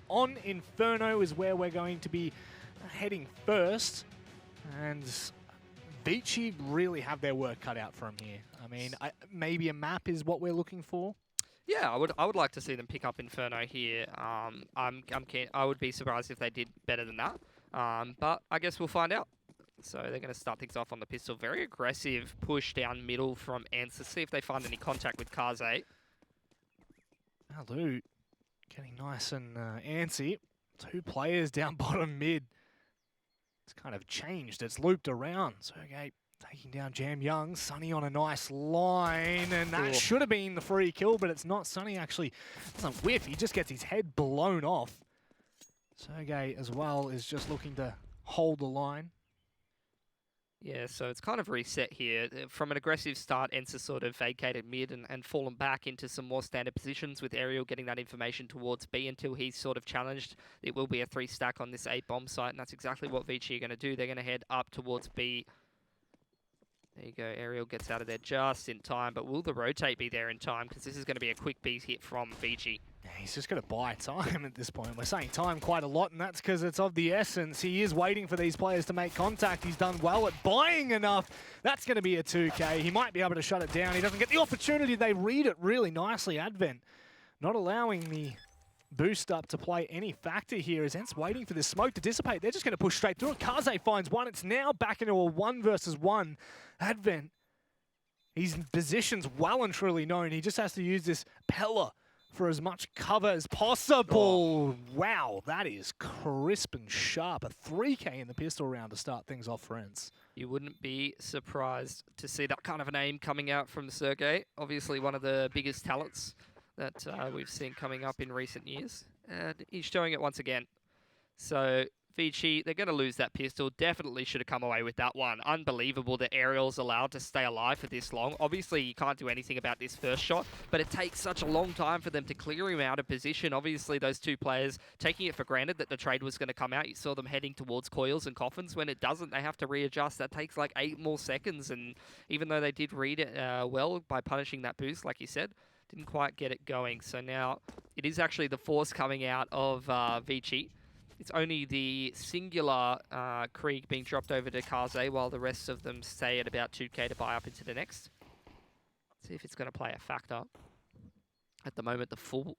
on Inferno is where we're going to be heading first. And ViCi really have their work cut out from here. I mean, maybe a map is what we're looking for. Yeah, I would like to see them pick up Inferno here. I'm keen. I would be surprised if they did better than that. But I guess we'll find out. So they're going to start things off on the pistol. Very aggressive push down middle from ENCE. Let's see if they find any contact with Kaze. Alu getting nice and antsy. 2 players down bottom mid. It's kind of changed. It's looped around. Sergey taking down Jam Young. Sunny on a nice line. And that should have been the free kill, but it's not. Sunny actually doesn't whiff. He just gets his head blown off. Sergey as well is just looking to hold the line. Yeah, so it's kind of reset here. From an aggressive start, ENCE sort of vacated mid and fallen back into some more standard positions with Aerial getting that information towards B until he's sort of challenged. It will be a 3 stack on this A bomb site, and that's exactly what ViCi are going to do. They're going to head up towards B. There you go, Aerial gets out of there just in time, but will the rotate be there in time? Because this is going to be a quick B hit from ViCi. Yeah, he's just going to buy time at this point. We're saying time quite a lot, and that's because it's of the essence. He is waiting for these players to make contact. He's done well at buying enough. That's going to be a 2K. He might be able to shut it down. He doesn't get the opportunity. They read it really nicely. Advent not allowing the boost up to play any factor here as ENCE waiting for this smoke to dissipate. They're just going to push straight through it. Kaze finds one. It's now back into a 1 versus 1. Advent, his position's well and truly known. He just has to use this Pella for as much cover as possible. Oh. Wow, that is crisp and sharp. A 3K in the pistol round to start things off for ENCE. You wouldn't be surprised to see that kind of an aim coming out from Sergey. Obviously one of the biggest talents that we've seen coming up in recent years. And he's showing it once again. So ViCi, they're going to lose that pistol. Definitely should have come away with that one. Unbelievable that Aerial's allowed to stay alive for this long. Obviously, you can't do anything about this first shot, but it takes such a long time for them to clear him out of position. Obviously, those 2 players taking it for granted that the trade was going to come out. You saw them heading towards coils and coffins. When it doesn't, they have to readjust. That takes like 8 more seconds, and even though they did read it well by punishing that boost, like you said, didn't quite get it going. So now it is actually the force coming out of ViCi. It's only the singular Krieg being dropped over to Kaze while the rest of them stay at about 2K to buy up into the next. See if it's going to play a factor. At the moment, the full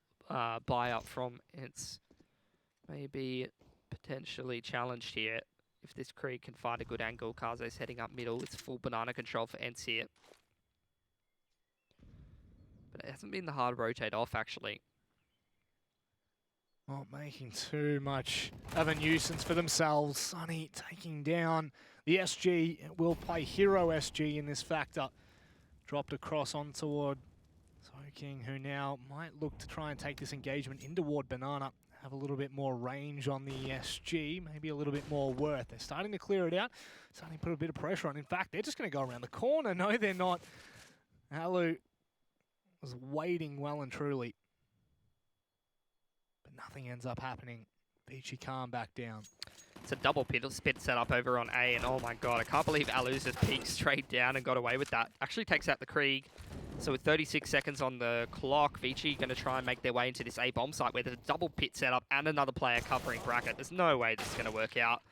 buy up from ENCE may be potentially challenged here. If this Krieg can find a good angle, Kaze's heading up middle. It's full banana control for ENCE here. But it hasn't been the hard rotate off, actually. Not making too much of a nuisance for themselves. Sunny taking down the SG. Will play hero SG in this factor. Dropped across on toward Soaking, who now might look to try and take this engagement in toward Banana. Have a little bit more range on the SG, maybe a little bit more worth. They're starting to clear it out. Starting to put a bit of pressure on. In fact, they're just going to go around the corner. No, they're not. Alu was waiting well and truly. But nothing ends up happening. ViCi calm back down. It's a double spit set up over on A, and oh my god, I can't believe Alu's just peeked straight down and got away with that. Actually takes out the Krieg. So with 36 seconds on the clock, ViCi going to try and make their way into this A bomb site where there's a double pit setup and another player covering bracket. There's no way this is going to work out.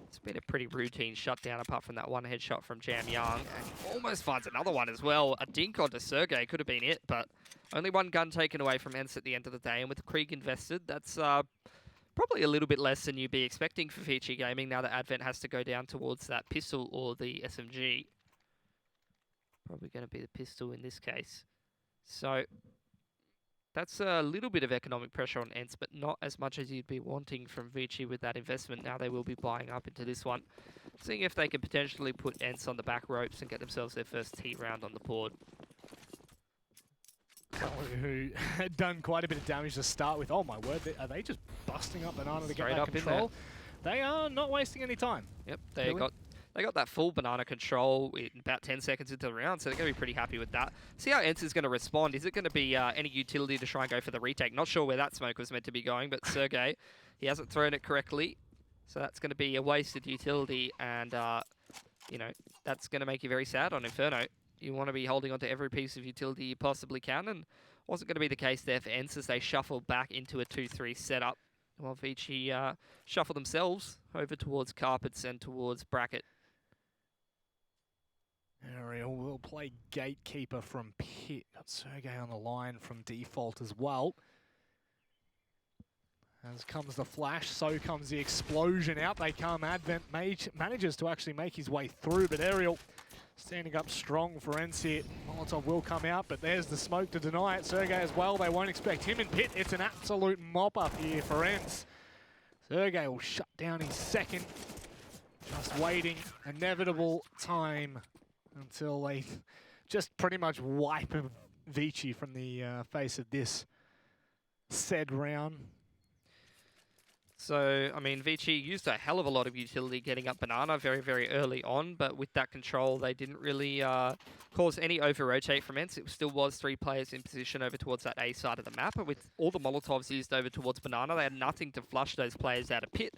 It's been a pretty routine shutdown apart from that one headshot from Jam Young. And he almost finds another one as well. A dink onto Sergey could have been it, but only one gun taken away from ENCE at the end of the day. And with Krieg invested, that's probably a little bit less than you'd be expecting for ViCi Gaming now that Advent has to go down towards that pistol or the SMG. Probably going to be the pistol in this case. So that's a little bit of economic pressure on ENCE, but not as much as you'd be wanting from ViCi with that investment. Now they will be buying up into this one, seeing if they can potentially put ENCE on the back ropes and get themselves their first T round on the board. Who had done quite a bit of damage to start with. Oh my word, are they just busting up Banana to get that control? They are not wasting any time. Yep, they got that full Banana control in about 10 seconds into the round, so they're going to be pretty happy with that. See how ENCE is going to respond. Is it going to be any utility to try and go for the retake? Not sure where that smoke was meant to be going, but Sergey, he hasn't thrown it correctly, so that's going to be a wasted utility, and you know, that's going to make you very sad on Inferno. You want to be holding on to every piece of utility you possibly can, and Wasn't going to be the case there for ENCE as they shuffled back into a 2-3 setup, while ViCi shuffle themselves over towards carpets and towards bracket. Ariel will play gatekeeper from pit. Got Sergey on the line from default as well. As comes the flash, so comes the explosion. Out they come. Advent manages to actually make his way through, but Ariel standing up strong for ENCE. Molotov will come out, but there's the smoke to deny it. Sergey as well, they won't expect him in pit. It's an absolute mop-up here for ENCE. Sergey will shut down his second. Just waiting, inevitable time until they just pretty much wipe ViCi from the face of this said round. So, I mean, ViCi used a hell of a lot of utility getting up Banana very, very early on, but with that control, they didn't really cause any over-rotate from ENCE. It still was 3 players in position over towards that A side of the map, but with all the Molotovs used over towards Banana, they had nothing to flush those players out of pit,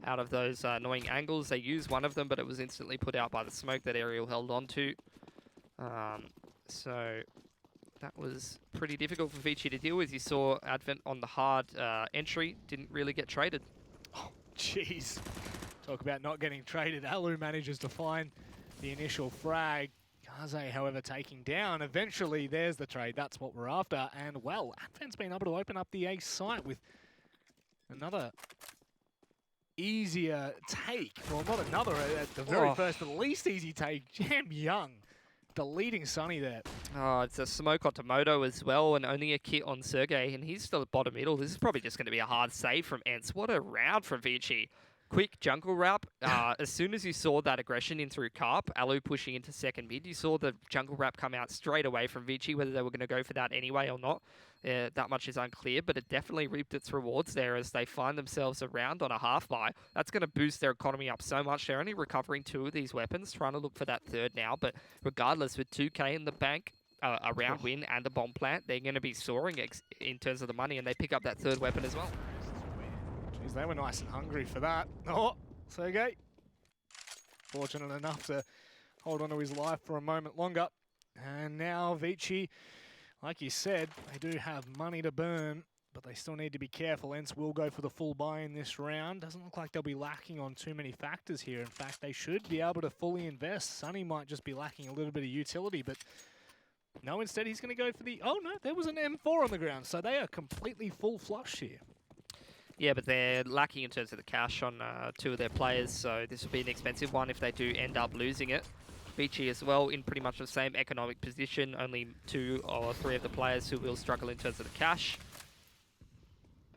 out of those annoying angles. They used one of them, but it was instantly put out by the smoke that Ariel held on to. So that was pretty difficult for ViCi to deal with. You saw Advent on the hard entry, didn't really get traded. Oh, jeez. Talk about not getting traded. Alu manages to find the initial frag. Kaze, however, taking down. Eventually, there's the trade. That's what we're after. And, well, Advent's been able to open up the ace site with another easier take. Well, not another, at the very first, but the least easy take. Jam Young deleting Sunny there. Oh, it's a smoke onto Moto as well, and only a kit on Sergey, and he's still at bottom middle. This is probably just going to be a hard save from ENCE. What a round from ViCi. Quick jungle wrap. As soon as you saw that aggression in through Carp, Alu pushing into second mid, you saw the jungle wrap come out straight away from ViCi. Whether they were going to go for that anyway or not, that much is unclear, but it definitely reaped its rewards there as they find themselves around on a half buy. That's going to boost their economy up so much. They're only recovering 2 of these weapons, trying to look for that third now, but regardless, with 2K in the bank, a round win and a bomb plant, they're going to be soaring in terms of the money, and they pick up that third weapon as well. Jeez, they were nice and hungry for that. Oh, Sergey. Fortunate enough to hold on to his life for a moment longer. And now ViCi, like you said, they do have money to burn, but they still need to be careful. ENCE will go for the full buy in this round. Doesn't look like they'll be lacking on too many factors here. In fact, they should be able to fully invest. Sunny might just be lacking a little bit of utility, but no, instead he's going to go for the... Oh, no, there was an M4 on the ground, so they are completely full flush here. Yeah, but they're lacking in terms of the cash on 2 of their players, so this will be an expensive one if they do end up losing it. ViCi as well in pretty much the same economic position, only 2 or 3 of the players who will struggle in terms of the cash.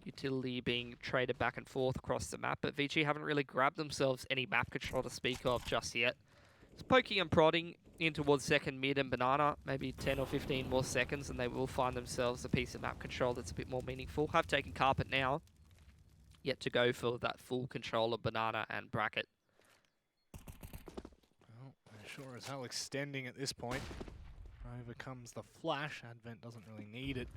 Utility being traded back and forth across the map, but ViCi haven't really grabbed themselves any map control to speak of just yet. It's poking and prodding in towards second mid and Banana, maybe 10 or 15 more seconds, and they will find themselves a piece of map control that's a bit more meaningful. Have taken carpet now, yet to go for that full control of Banana and bracket. Well, they're sure as hell extending at this point. Over comes the flash. Advent doesn't really need it,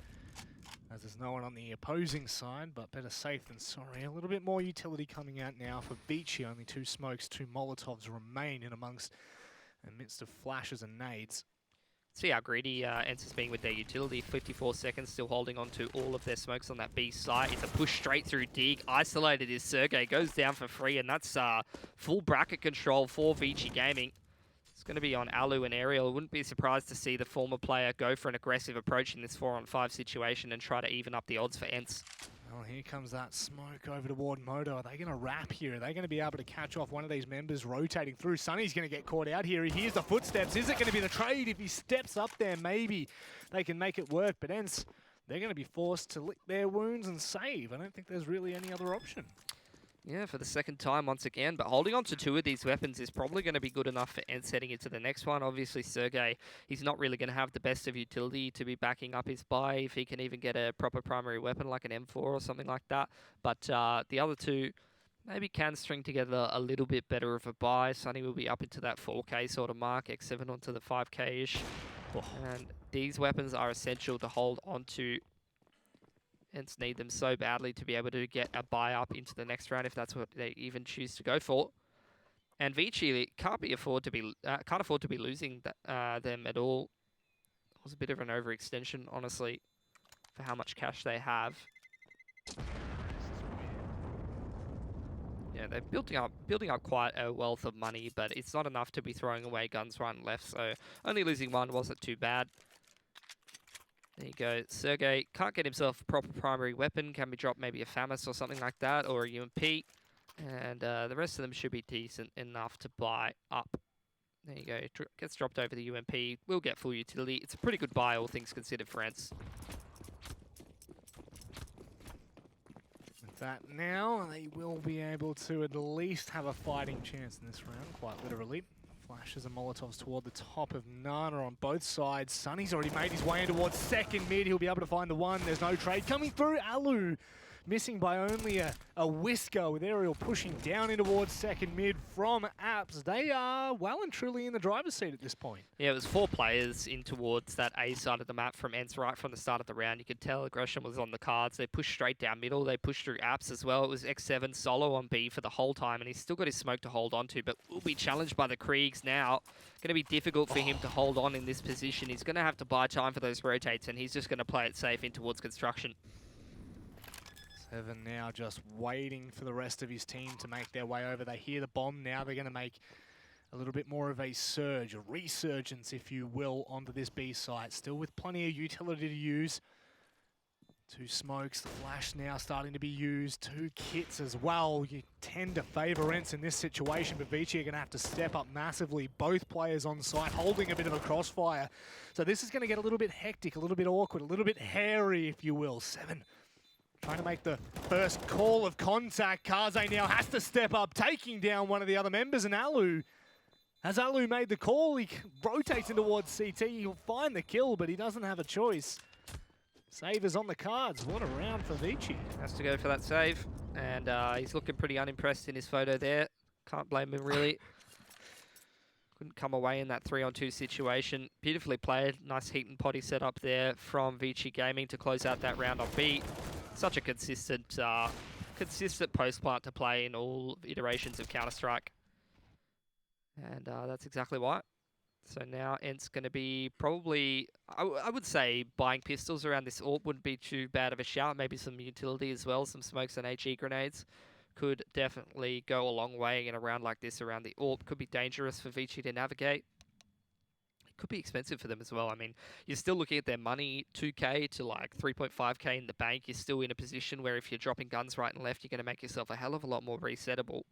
as there's no one on the opposing side, but better safe than sorry. A little bit more utility coming out now for ViCi. Only 2 smokes, 2 Molotovs remain in amidst of flashes and nades. See how greedy ENCE is being with their utility. 54 seconds, still holding on to all of their smokes on that B site. It's a push straight through dig. Isolated is Sergey, goes down for free, and that's full bracket control for ViCi Gaming. It's going to be on Alu and Ariel. Wouldn't be surprised to see the former player go for an aggressive approach in this 4-on-5 situation and try to even up the odds for ENCE. Well, here comes that smoke over toward Moto. Are they going to wrap here? Are they going to be able to catch off one of these members rotating through? Sunny's going to get caught out here. He hears the footsteps. Is it going to be the trade? If he steps up there, maybe they can make it work. But ENCE, they're going to be forced to lick their wounds and save. I don't think there's really any other option. Yeah, for the second time once again, but holding on to 2 of these weapons is probably going to be good enough for ENCE heading into the next one. Obviously, Sergey, he's not really going to have the best of utility to be backing up his buy if he can even get a proper primary weapon like an M4 or something like that. But the other 2 maybe can string together a little bit better of a buy. Sunny will be up into that 4K sort of mark, X7 onto the 5K-ish. Oh. And these weapons are essential to hold onto. ENCE need them so badly to be able to get a buy up into the next round if that's what they even choose to go for. And ViCi can't afford to be losing them at all. It was a bit of an overextension, honestly. for how much cash they have. Yeah, they're building up quite a wealth of money, but it's not enough to be throwing away guns right and left. So only losing one wasn't too bad. There you go. Sergey can't get himself a proper primary weapon. Can be dropped maybe a FAMAS or something like that, or a UMP. And the rest of them should be decent enough to buy up. There you go. Gets dropped over the UMP. Will get full utility. It's a pretty good buy, all things considered, for ENCE. With that now, they will be able to at least have a fighting chance in this round, quite literally. Flashes and Molotovs toward the top of Nana on both sides. Sunny's already made his way in towards second mid. He'll be able to find the one. There's no trade coming through. Alu missing by only a whisker, with Aerial pushing down in towards second mid from Apps. They are well and truly in the driver's seat at this point. Yeah, it was 4 players in towards that A side of the map from ENCE right from the start of the round. You could tell aggression was on the cards. They pushed straight down middle. They pushed through Apps as well. It was X7 solo on B for the whole time, and he's still got his smoke to hold on to, but will be challenged by the Kriegs now. Going to be difficult for him to hold on in this position. He's going to have to buy time for those rotates, and he's just going to play it safe in towards construction. Seven now just waiting for the rest of his team to make their way over. They hear the bomb now. They're going to make a little bit more of a surge, a resurgence, if you will, onto this B site. Still with plenty of utility to use. 2 smokes, the flash now starting to be used. 2 kits as well. You tend to favour ENCE in this situation, but ViCi are going to have to step up massively. Both players on site holding a bit of a crossfire. So this is going to get a little bit hectic, a little bit awkward, a little bit hairy, if you will. Seven trying to make the first call of contact. Kaze now has to step up, taking down one of the other members, and Alu. As Alu made the call, he rotates in towards CT. He'll find the kill, but he doesn't have a choice. Save is on the cards. What a round for ViCi. Has to go for that save, and he's looking pretty unimpressed in his photo there. Can't blame him, really. Couldn't come away in that 3-on-2 situation. Beautifully played. Nice heat and potty set up there from ViCi Gaming to close out that round on B. Such a consistent post plant to play in all iterations of Counter-Strike. And that's exactly why. So now ENCE going to be probably, I would say, buying pistols around this AWP wouldn't be too bad of a shout. Maybe some utility as well, some smokes and HE grenades could definitely go a long way in a round like this around the AWP. Could be dangerous for ViCi to navigate. It could be expensive for them as well. I mean, you're still looking at their money, 2k to like 3.5k in the bank. You're still in a position where if you're dropping guns right and left, you're going to make yourself a hell of a lot more resettable.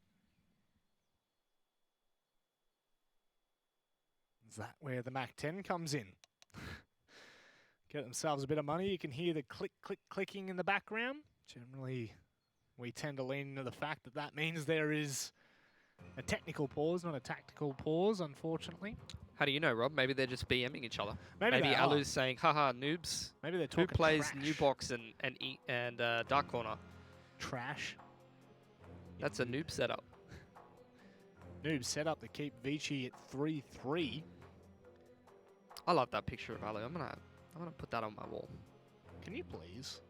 Is that where the MAC-10 comes in? Get themselves a bit of money. You can hear the click, click, clicking in the background. Generally, we tend to lean into the fact that that means there is a technical pause, not a tactical pause, unfortunately. How do you know, Rob? Maybe they're just BMing each other. Maybe Alu's saying, haha, noobs. Maybe they're talking Who plays trash. New Box and Dark Corner? Trash. That's a noob setup. Noob set up to keep ViCi at 3-3. I love that picture of Alu. I'm gonna put that on my wall. Can you please?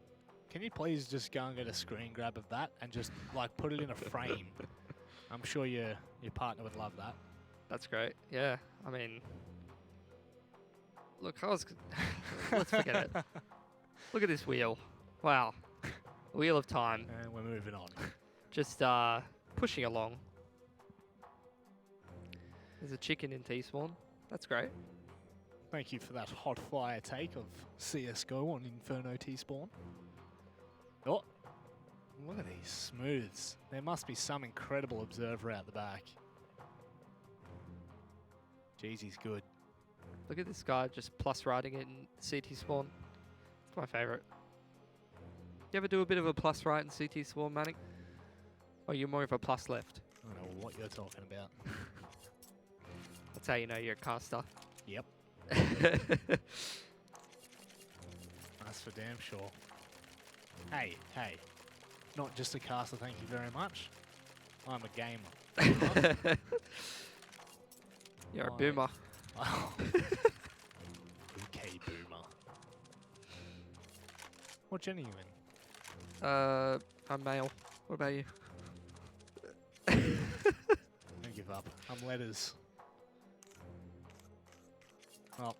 Can you please just go and get a screen grab of that and just like put it in a frame? I'm sure your partner would love that. That's great. Yeah, I mean, look, let's forget it. Look at this wheel. Wow, wheel of time. And we're moving on. Just pushing along. There's a chicken in T-spawn. That's great. Thank you for that hot fire take of CSGO on Inferno T-spawn. Oh, look at these smooths. There must be some incredible observer out the back. Jeez, he's good. Look at this guy just plus riding it in CT spawn. It's my favorite. You ever do a bit of a plus right in CT spawn, Manning? Or you're more of a plus left? I don't know what you're talking about. That's how you know you're a caster. Yep. That's for damn sure. Hey. Not just a caster, thank you very much. I'm a gamer. You're a boomer. Oh. Okay, boomer. What gen are you in? I'm male. What about you? Don't give up. I'm letters. Oh.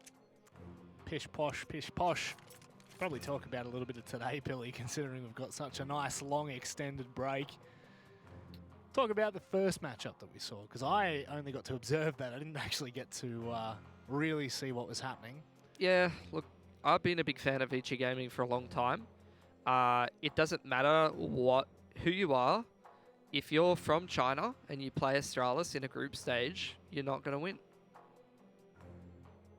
Pish posh, pish posh. probably talk about a little bit of today, Billy, considering we've got such a nice, long, extended break. Talk about the first matchup that we saw, because I only got to observe that. I didn't actually get to really see what was happening. Yeah, look, I've been a big fan of ViCi Gaming for a long time. It doesn't matter who you are. If you're from China and you play Astralis in a group stage, you're not going to win.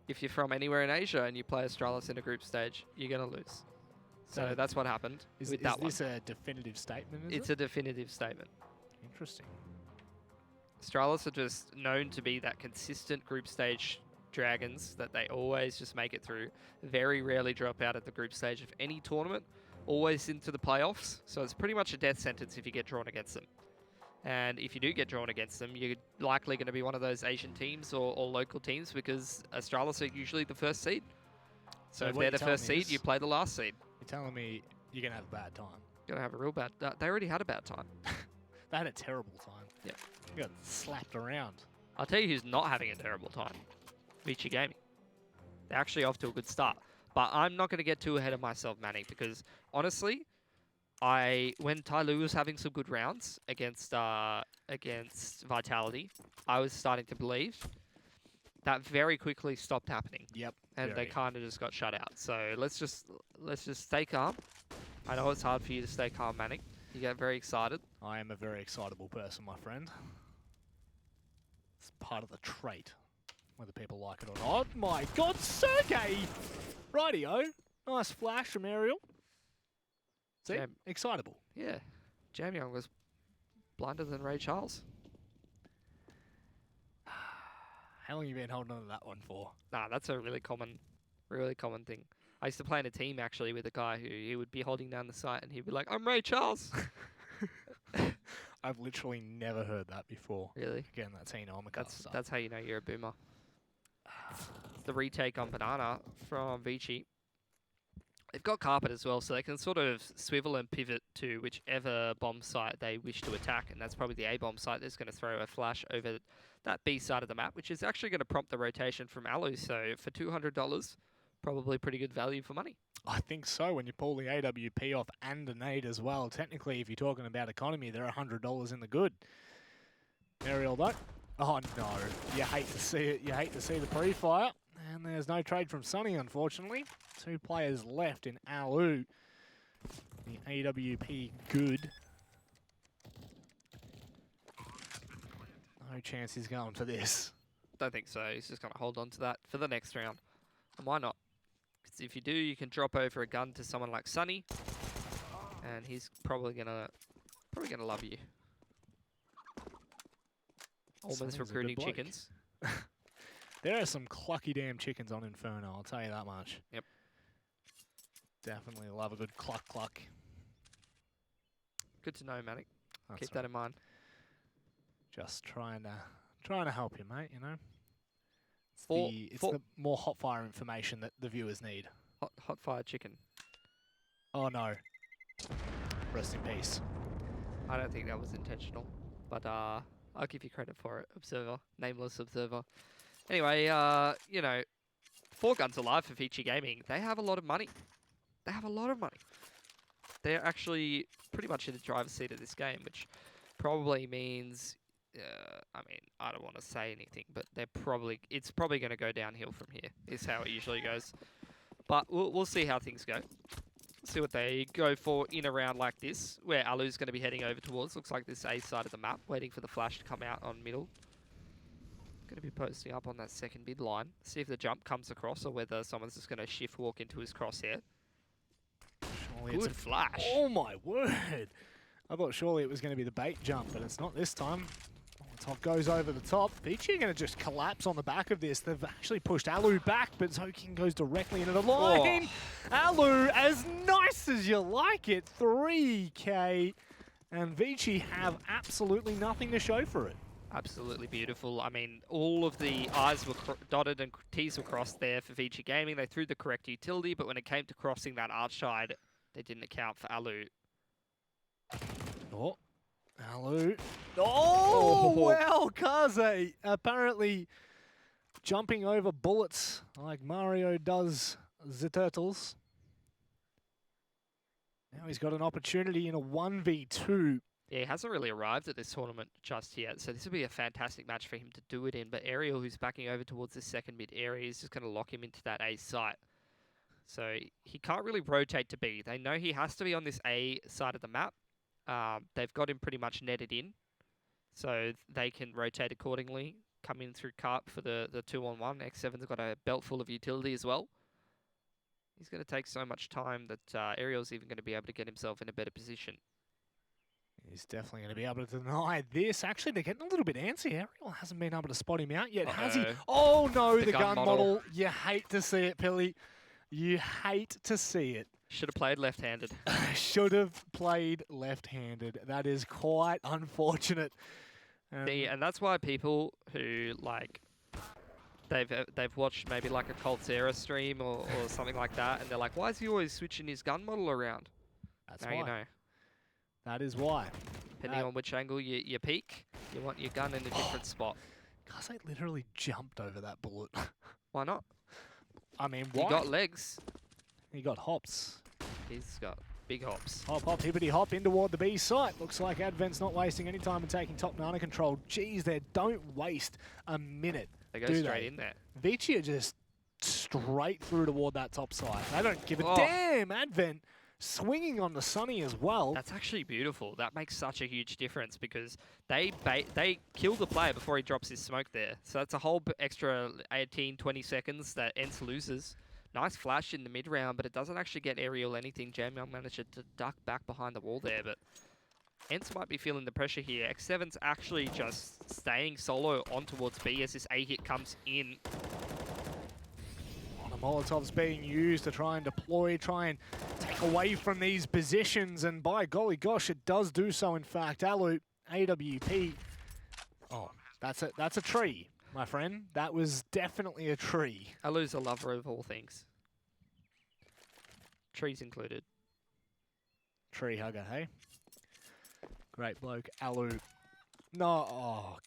If you're from anywhere in Asia and you play Astralis in a group stage, you're going to lose. So that's what happened with that one. Is this a definitive statement? It's a definitive statement. Interesting. Astralis are just known to be that consistent group stage dragons that they always just make it through. Very rarely drop out at the group stage of any tournament. Always into the playoffs. So it's pretty much a death sentence if you get drawn against them. And if you do get drawn against them, you're likely going to be one of those Asian teams or local teams because Astralis are usually the first seed. So if they're the first seed, you play the last seed. You're telling me you're going to have a bad time? You're going to have a real bad... they already had a bad time. They had a terrible time. Yeah. You got slapped around. I'll tell you who's not having a terrible time. ViCi Gaming. They're actually off to a good start. But I'm not going to get too ahead of myself, Manny, because honestly, when Tai Lu was having some good rounds against Vitality, I was starting to believe. That very quickly stopped happening. Yep. And they kind of just got shut out. So let's just stay calm. I know it's hard for you to stay calm, Manny. You get very excited. I am a very excitable person, my friend. It's part of the trait, whether people like it or not. My God, Sergey! Rightio. Nice flash from Aerial. See? Excitable. Yeah. Jam Young was blinder than Ray Charles. How long have you been holding on to that one for? Nah, that's a really common thing. I used to play in a team actually with a guy who he would be holding down the site and he'd be like, "I'm Ray Charles." I've literally never heard that before. Really? Again, that's how you know I'm a caster. That's how you know you're a boomer. It's the retake on Banana from ViCi. They've got carpet as well, so they can sort of swivel and pivot to whichever bomb site they wish to attack, and that's probably the A bomb site that's going to throw a flash over that B side of the map, which is actually going to prompt the rotation from Alu. So for $200, probably pretty good value for money. I think so. When you pull the AWP off and a nade as well, technically, if you're talking about economy, they're $100 in the good. Aerial though. Oh no, you hate to see it. You hate to see the pre-fire. And there's no trade from Sunny, unfortunately. 2 players left in Alu. The AWP good. No chance he's going for this. Don't think so. He's just going to hold on to that for the next round. And why not? Because if you do, you can drop over a gun to someone like Sunny, and he's probably gonna love you. Almost recruiting chickens. There are some clucky damn chickens on Inferno, I'll tell you that much. Yep. Definitely love a good cluck cluck. Good to know, Manic. That's Keep that in mind. Just trying to help you, mate, you know? It's the more hot fire information that the viewers need. Hot fire chicken. Oh no. Rest in peace. I don't think that was intentional, but I'll give you credit for it, Observer. Nameless Observer. Anyway, you know, 4 guns alive for ViCi Gaming. They have a lot of money. They have a lot of money. They're actually pretty much in the driver's seat of this game, which probably means, I mean, I don't want to say anything, but it's probably going to go downhill from here, is how it usually goes. But we'll see how things go. See what they go for in a round like this, where Alu's going to be heading over towards. Looks like this A side of the map, waiting for the flash to come out on middle. Going to be posting up on that second mid line. See if the jump comes across or whether someone's just going to shift walk into his crosshair. Surely Good flash. Oh my word. I thought surely it was going to be the bait jump, but it's not this time. Top goes over the top. ViCi are going to just collapse on the back of this. They've actually pushed Alu back, but Zokin goes directly into the line. Oh. Alu, as nice as you like it, 3K. And ViCi have absolutely nothing to show for it. Absolutely beautiful. I mean, all of the I's were dotted and T's were crossed there for ViCi Gaming. They threw the correct utility, but when it came to crossing that arch side, they didn't account for Alu. Oh, Alu. Oh, well, Kaze apparently jumping over bullets like Mario does the turtles. Now he's got an opportunity in a 1v2. Yeah, he hasn't really arrived at this tournament just yet, so this would be a fantastic match for him to do it in. But Ariel, who's backing over towards the second mid area, is just going to lock him into that A site. So he can't really rotate to B. They know he has to be on this A side of the map. They've got him pretty much netted in, so they can rotate accordingly. Come in through Carp for the 2-on-1. X7's got a belt full of utility as well. He's going to take so much time that Ariel's even going to be able to get himself in a better position. He's definitely going to be able to deny this. Actually, they're getting a little bit antsy. Ariel hasn't been able to spot him out yet, has he? Oh no, the gun model. You hate to see it, Pilly. You hate to see it. Should have played left-handed. Should have played left-handed. That is quite unfortunate. See, and that's why people who like they've watched maybe like a Colts era stream or something like that, and they're like, why is he always switching his gun model around? That's now why. You know. That is why. Depending on which angle you peek, you want your gun in a different spot. Guys, I literally jumped over that bullet. Why not? I mean, why? He got legs. He got hops. He's got big hops. Hop, hop, hippity hop in toward the B site. Looks like Advent's not wasting any time in taking top nana control. Jeez, they don't waste a minute. They go straight in there. ViCi are just straight through toward that top side. They don't give a damn. Advent swinging on the Sunny as well. That's actually beautiful. That makes such a huge difference because they kill the player before he drops his smoke there. So that's a whole extra 18, 20 seconds that ENCE loses. Nice flash in the mid round, but it doesn't actually get Ariel anything. Jamyoung managed to duck back behind the wall there, but ENCE might be feeling the pressure here. X7's actually just staying solo on towards B as this A hit comes in. Molotov's being used to try and deploy, try and take away from these positions, and by golly gosh, it does do so in fact. Alu, AWP. Oh, that's a tree, my friend. That was definitely a tree. Alu's a lover of all things. Trees included. Tree hugger, hey? Great bloke, Alu. No, oh.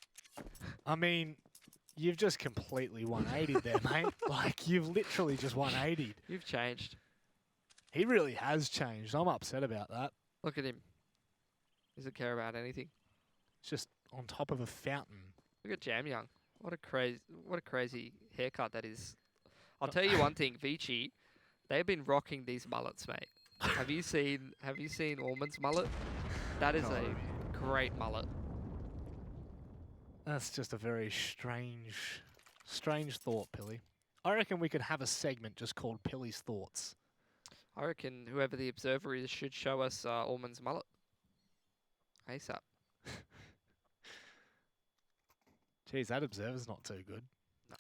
I mean, you've just completely 180'd there, mate. Like, you've literally just 180'd. You've changed. He really has changed. I'm upset about that. Look at him. Doesn't care about anything. It's just on top of a fountain. Look at Jamyoung. What a crazy haircut that is. I'll tell you one thing, ViCi, they've been rocking these mullets, mate. Have you seen Orman's mullet? That is a great mullet. That's just a very strange thought, Pilly. I reckon we could have a segment just called Pilly's Thoughts. I reckon whoever the observer is should show us Orman's mullet. ASAP. Jeez, that observer's not too good. No.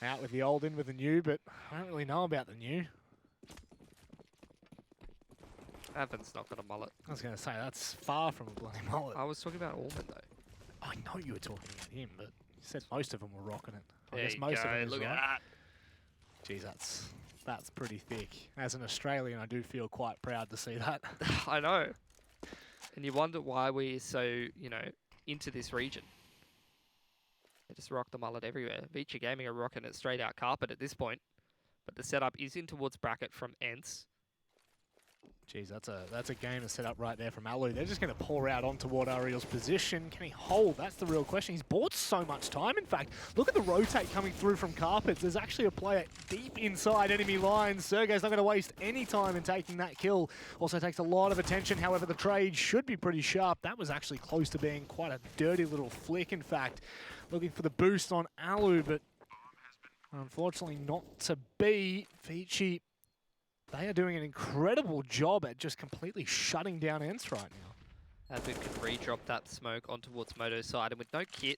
Out with the old, in with the new, but I don't really know about the new. Advent's not got a mullet. I was going to say, that's far from a bloody mullet. I was talking about Orman, though. I know you were talking about him, but you said most of them were rocking it. I There guess you most go. of them Look is at right. that. Jeez, that's pretty thick. As an Australian, I do feel quite proud to see that. I know. And you wonder why we're so, into this region. They just rock the mullet everywhere. ViCi Gaming are rocking it straight out carpet at this point. But the setup is in towards bracket from ENCE. Jeez, that's a game to set up right there from Alu. They're just going to pour out on toward Ariel's position. Can he hold? That's the real question. He's bought so much time, in fact. Look at the rotate coming through from carpets. There's actually a player deep inside enemy lines. Sergey's not going to waste any time in taking that kill. Also takes a lot of attention. However, the trade should be pretty sharp. That was actually close to being quite a dirty little flick, in fact. Looking for the boost on Alu, but unfortunately not to be. ViCi, they are doing an incredible job at just completely shutting down ENCE right now. Advent can re-drop that smoke on towards Moto's side, and with no kit,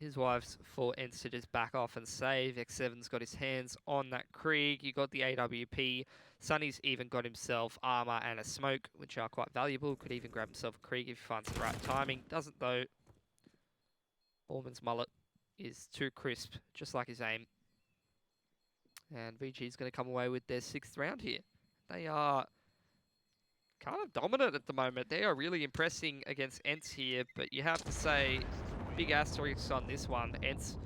his wife's for ENCE to just back off and save. X7's got his hands on that Krieg. You got the AWP. Sunny's even got himself armor and a smoke, which are quite valuable. Could even grab himself a Krieg if he finds the right timing. Doesn't though. Orman's mullet is too crisp, just like his aim. And ViCi is going to come away with their 6th round here. They are kind of dominant at the moment. They are really impressing against ENCE here, but you have to say, big asterisks on this one. ENCE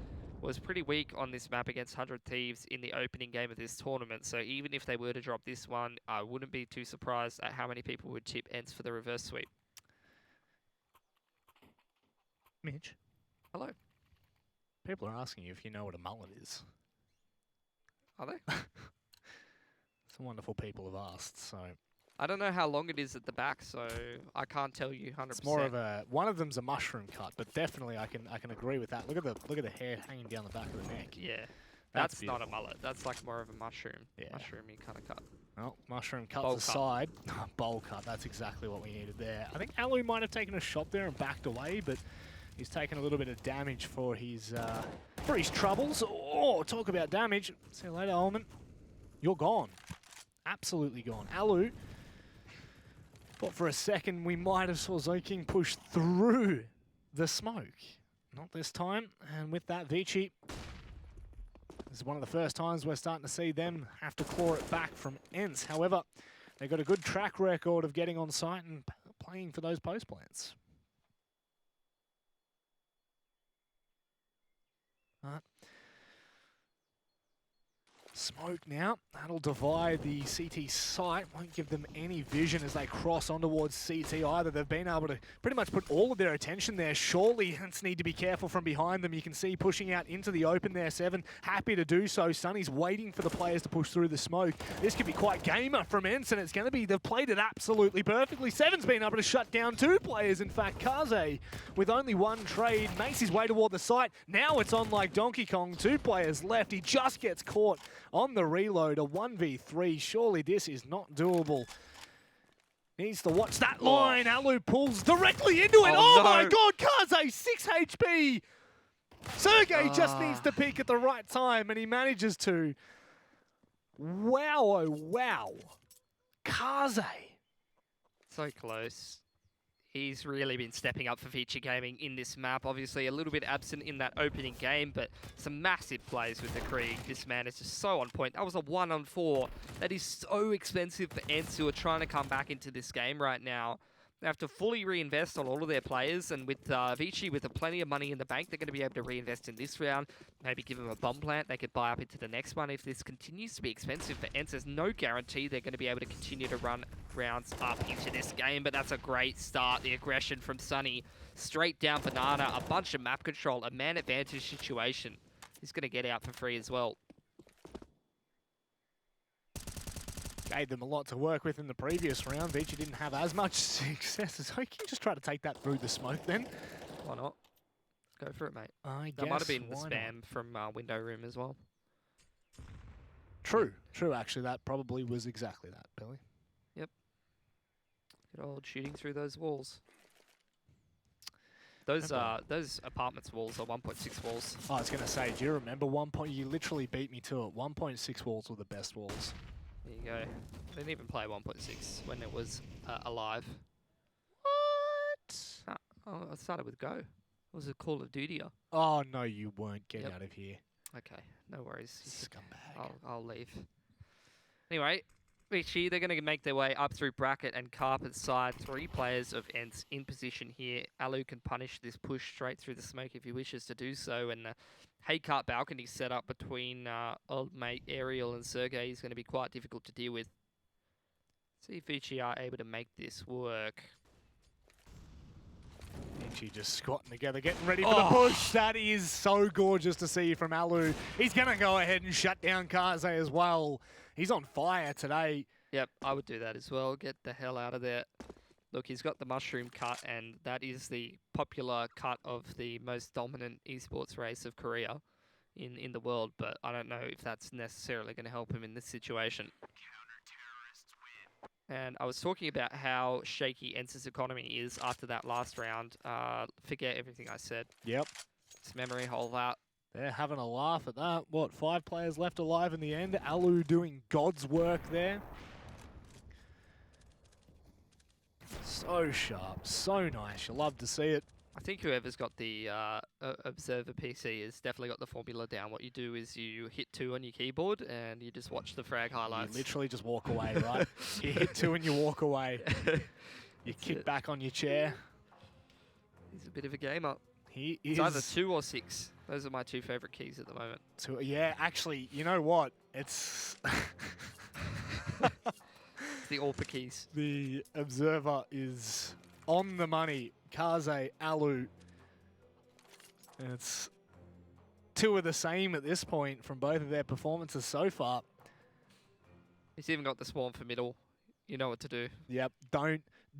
was pretty weak on this map against 100 Thieves in the opening game of this tournament. So even if they were to drop this one, I wouldn't be too surprised at how many people would tip ENCE for the reverse sweep. Mitch, Hello. people are asking you if you know what a mullet is. Are they? Some wonderful people have asked, so... I don't know how long it is at the back, so I can't tell you 100%. It's more of a... One of them's a mushroom cut, but definitely I can agree with that. Look at the hair hanging down the back of the neck. Yeah. That's Not a mullet. That's like more of a mushroom. Yeah. Mushroomy kind of cut. Well, mushroom cuts Bowl cut. aside. Bowl cut, that's exactly what we needed there. I think Alu might have taken a shot there and backed away, but he's taken a little bit of damage for his troubles. Oh, talk about damage. See you later, Ullman. You're gone. Absolutely gone. Alu, thought for a second we might have saw ZoKing push through the smoke. Not this time. And with that, ViCi, this is one of the first times we're starting to see them have to claw it back from ENCE. However, they've got a good track record of getting on site and playing for those post plants. Smoke now. That'll divide the CT site. Won't give them any vision as they cross on towards CT either. They've been able to pretty much put all of their attention there. Surely ENCE need to be careful from behind them. You can see pushing out into the open there. Seven happy to do so. Sunny's waiting for the players to push through the smoke. This could be quite gamer from ENCE, and it's going to be, they've played it absolutely perfectly. Seven's been able to shut down two players. In fact, Kaze with only one trade makes his way toward the site. Now it's on like Donkey Kong. Two players left. He just gets caught on the reload, a 1v3. Surely this is not doable. Needs to watch that line. Alu pulls directly into it. Oh, my God, Kaze, 6 HP. Sergey just needs to peak at the right time, and he manages to. Wow, oh, wow. Kaze. So close. He's really been stepping up for ViCi Gaming in this map. Obviously a little bit absent in that opening game, but some massive plays with the Krieg. This man is just so on point. That was a 1-on-4. That is so expensive for ENCE, who are trying to come back into this game right now. They have to fully reinvest on all of their players, and with ViCi with plenty of money in the bank, they're going to be able to reinvest in this round. Maybe give them a bomb plant. They could buy up into the next one. If this continues to be expensive for ENCE, there's no guarantee they're going to be able to continue to run rounds up into this game, but that's a great start. The aggression from Sunny, straight down banana, a bunch of map control, a man advantage situation. He's going to get out for free as well. Gave them a lot to work with in the previous round. ViCi didn't have as much success as I can just try to take that through the smoke then. Why not? Go for it, mate. I That guess, might have been the why spam not? from window room as well. True, true actually. That probably was exactly that, Billy. Good old shooting through those walls. Those apartments walls are 1.6 walls. I was going to say, do you remember one point? You literally beat me to it. 1.6 walls were the best walls. There you go. I didn't even play 1.6 when it was alive. What? Oh, I started with Go. It was a Call of Duty. Oh, no, you weren't. Get Yep. out of here. Okay, no worries. Scumbag. I'll leave. Anyway, ViCi, they're going to make their way up through bracket and carpet side. 3 players of ENCE in position here. Alu can punish this push straight through the smoke if he wishes to do so. And the Haycart balcony set up between old mate Ariel and Sergey is going to be quite difficult to deal with. See if ViCi are able to make this work. ViCi just squatting together, getting ready for the push. That is so gorgeous to see from Alu. He's going to go ahead and shut down Kaze as well. He's on fire today. Yep, I would do that as well. Get the hell out of there. Look, he's got the mushroom cut, and that is the popular cut of the most dominant esports race of Korea in the world, but I don't know if that's necessarily going to help him in this situation. And I was talking about how shaky ENCE's economy is after that last round. Forget everything I said. Yep. It's memory hole out. They're having a laugh at that. What, 5 players left alive in the end? Alu doing God's work there. So sharp, so nice. You love to see it. I think whoever's got the Observer PC has definitely got the formula down. What you do is you hit 2 on your keyboard and you just watch the frag highlights. You literally just walk away, right? You hit 2 and you walk away. You kick back on your chair. He's a bit of a gamer. He It's is either 2 or 6. Those are my 2 favorite keys at the moment. yeah, actually, you know what? It's It's the AWPA keys. the observer is on the money. Kaze, Alu. And it's 2 of the same at this point from both of their performances so far. He's even got the swarm for middle. You know what to do. Yep,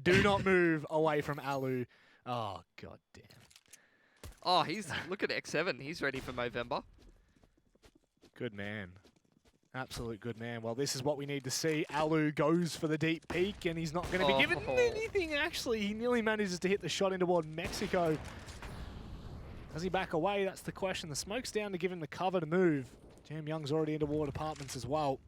do not move away from Alu. Oh, god damn. Oh, look at X7. He's ready for Movember. Good man. Absolute good man. Well, this is what we need to see. Alu goes for the deep peek, and he's not going to be given anything, actually. He nearly manages to hit the shot in toward Mexico. Does he back away? That's the question. The smoke's down to give him the cover to move. Jam Young's already into ward apartments as well.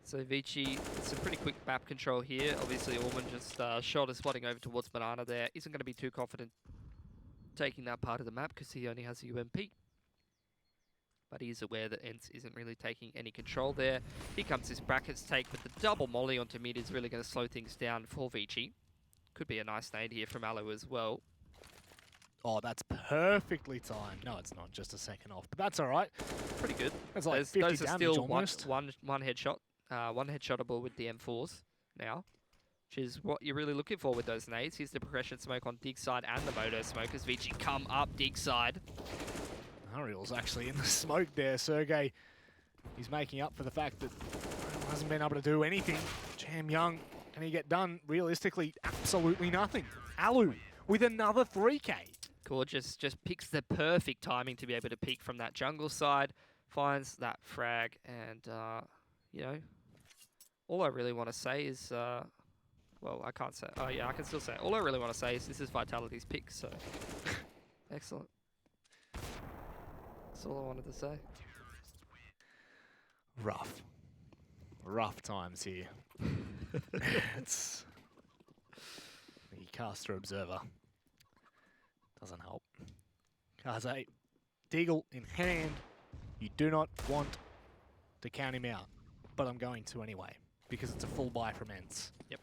So ViCi, some pretty quick map control here. Obviously, Orman just shot is spotting over towards Banana there. Isn't going to be too confident taking that part of the map because he only has a UMP. But he is aware that ENCE isn't really taking any control there. Here comes this brackets take, but the double molly onto mid is really going to slow things down for ViCi. Could be a nice nade here from Alu as well. Oh, that's perfectly timed. No, it's not. Just a second off, but that's all right. Pretty good. That's like those 50 are damage still almost. one headshot. One headshotable with the M4s now, which is what you're really looking for with those nades. Here's the progression smoke on dig side and the moto smoke as ViCi come up dig side. Ariel's actually in the smoke there. Sergey, he's making up for the fact that he hasn't been able to do anything. Jam Young, can he get done? Realistically, absolutely nothing. Alu with another 3K. Gorgeous, just picks the perfect timing to be able to peek from that jungle side, finds that frag, and you know, all I really want to say is, well, I can't say. Oh yeah, I can still say it. All I really want to say is this is Vitality's pick. So excellent. That's all I wanted to say. Rough times here. It's the caster observer. Doesn't help. Kaze, Deagle in hand. You do not want to count him out, but I'm going to anyway because it's a full buy from ENCE. Yep.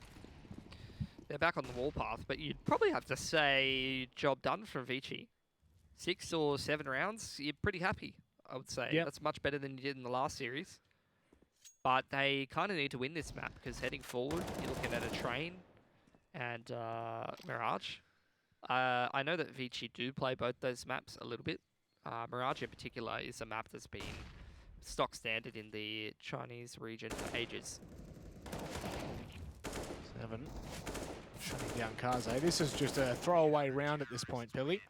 They're back on the warpath, but you'd probably have to say job done from ViCi. 6 or 7 rounds, you're pretty happy, I would say. Yep. That's much better than you did in the last series. But they kind of need to win this map because heading forward, you're looking at a train and Mirage. I know that ViCi do play both those maps a little bit. Mirage in particular is a map that's been stock standard in the Chinese region for ages. 7. Shutting down Kaze. This is just a throwaway round at this point, Billy.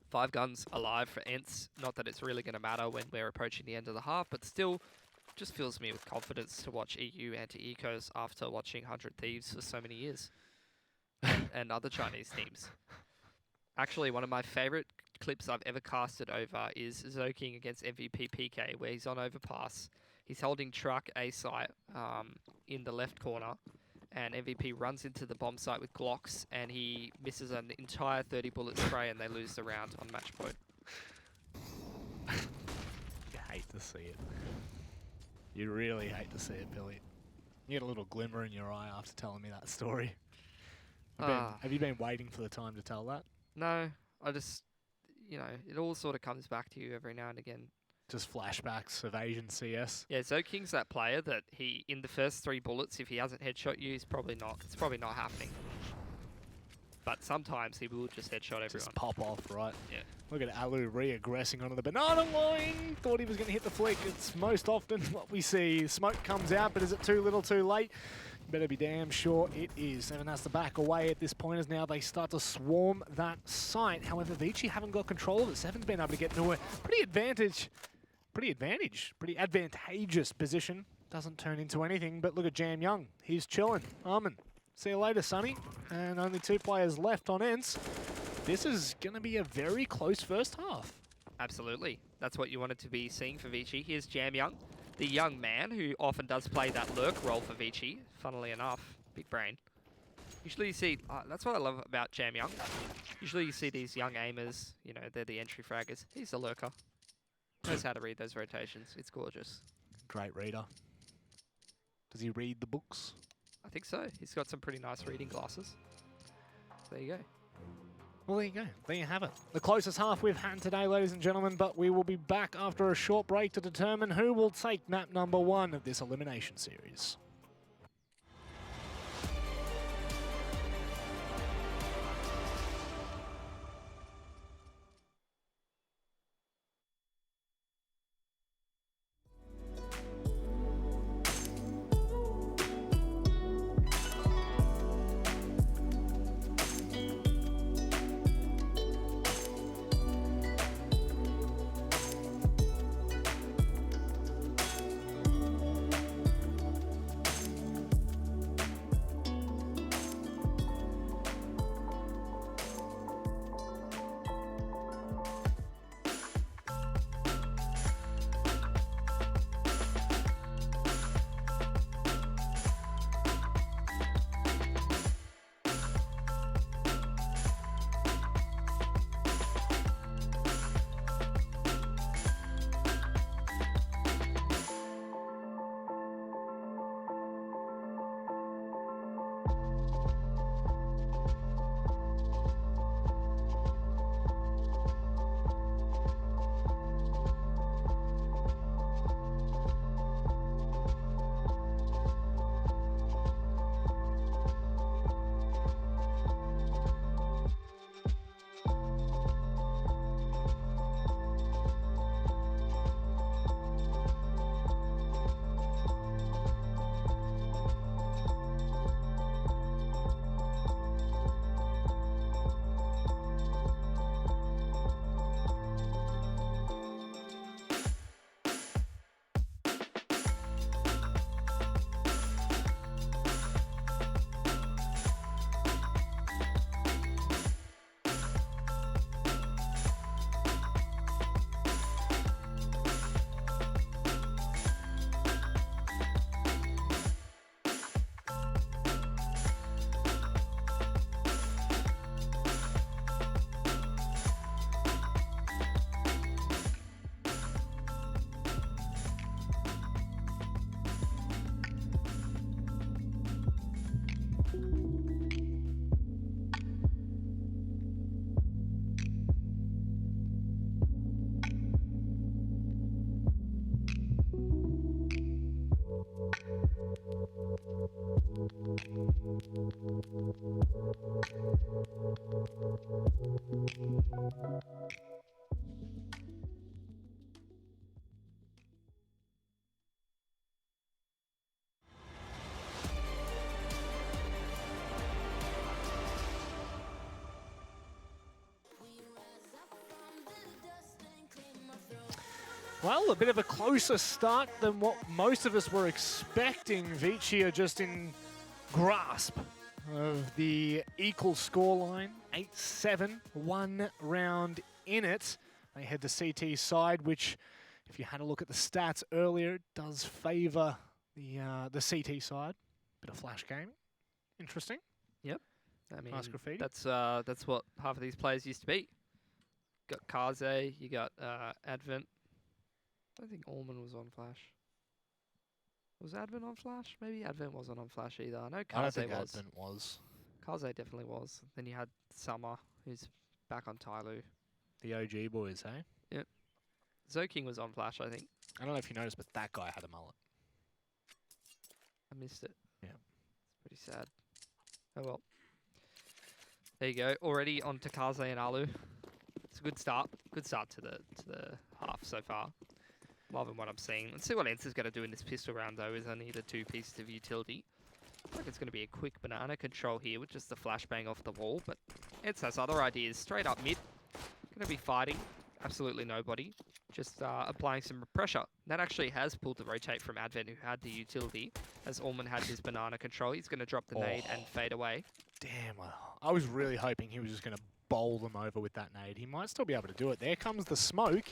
5 guns alive for ENCE. Not that it's really going to matter when we're approaching the end of the half, but still just fills me with confidence to watch EU anti-ecos after watching 100 Thieves for so many years. and other Chinese teams. Actually, one of my favorite clips I've ever casted over is Zoking against MVP PK, where he's on overpass. He's holding truck A site in the left corner, and MVP runs into the bomb site with Glocks, and he misses an entire 30 bullet spray, and they lose the round on match point. You hate to see it. You really hate to see it, Billy. You get a little glimmer in your eye after telling me that story. Have you been waiting for the time to tell that? No, I just, you know, it all sort of comes back to you every now and again. Just flashbacks of Asian CS. Yeah, Zoking's that player that he, in the first 3 bullets, if he hasn't headshot you, it's probably not happening. But sometimes he will just headshot everyone. Just pop off, right? Yeah. Look at Alu re-aggressing onto the banana line. Thought he was going to hit the flick. It's most often what we see. Smoke comes out, but is it too little too late? Better be damn sure it is. Seven has to back away at this point as now they start to swarm that site. However, ViCi haven't got control of it. Seven's been able to get into a pretty advantageous position. Doesn't turn into anything, but look at Jam Young. He's chilling. Armin, see you later, Sonny. And only 2 players left on ENCE. This is going to be a very close first half. Absolutely. That's what you wanted to be seeing for ViCi. Here's Jam Young, the young man who often does play that lurk role for ViCi, funnily enough. Big brain. Usually you see, that's what I love about Jam Young. Usually you see these young aimers, you know, they're the entry fraggers. He's the lurker. Knows how to read those rotations. It's gorgeous. Great reader. Does he read the books? I think so. He's got some pretty nice reading glasses. There you go. Well, there you go. There you have it. The closest half we've had today, ladies and gentlemen, but we will be back after a short break to determine who will take map number 1 of this elimination series. Well, a bit of a closer start than what most of us were expecting. ViCi are just in grasp of the equal scoreline, 8-7, 1 round in it. They head to CT side, which, if you had a look at the stats earlier, does favour the CT side. Bit of flash gaming. Interesting. Yep. I mean, nice graffiti. That's what half of these players used to be. Got Kaze, you got Advent. I don't think Allman was on Flash. Was Advent on Flash? Maybe Advent wasn't on Flash either. I know Kaze was. I don't think Advent was. Kaze definitely was. Then you had Summer, who's back on Tyloo. The OG boys, hey? Yep. Zoking was on Flash, I think. I don't know if you noticed, but that guy had a mullet. I missed it. Yeah. It's pretty sad. Oh well. There you go. Already on to Kaze and Alu. It's a good start. Good start to the half so far. Loving what I'm seeing. Let's see what ENCE is going to do in this pistol round, though, is only the 2 pieces of utility. I think it's going to be a quick banana control here with just the flashbang off the wall, but ENCE has other ideas. Straight up mid. Going to be fighting absolutely nobody. Just applying some pressure. That actually has pulled the rotate from Advent, who had the utility, as Allman had his banana control. He's going to drop the nade and fade away. Damn, I was really hoping he was just going to bowl them over with that nade. He might still be able to do it. There comes the smoke.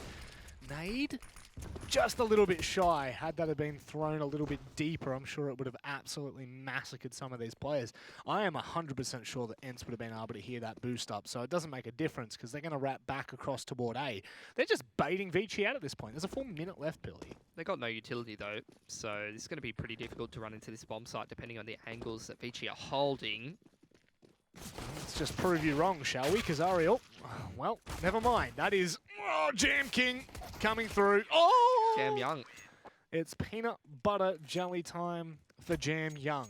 Nade, just a little bit shy. Had that have been thrown a little bit deeper, I'm sure it would have absolutely massacred some of these players. I am 100% sure that ENCE would have been able to hear that boost up, so it doesn't make a difference because they're going to wrap back across toward A. They're just baiting ViCi out at this point. There's a full minute left, Billy. They got no utility though, so it's going to be pretty difficult to run into this bomb site depending on the angles that ViCi are holding. Let's just prove you wrong, shall we? Because Ariel, well, never mind. That is Jam King coming through. Oh! Jam Young. It's peanut butter jelly time for Jam Young.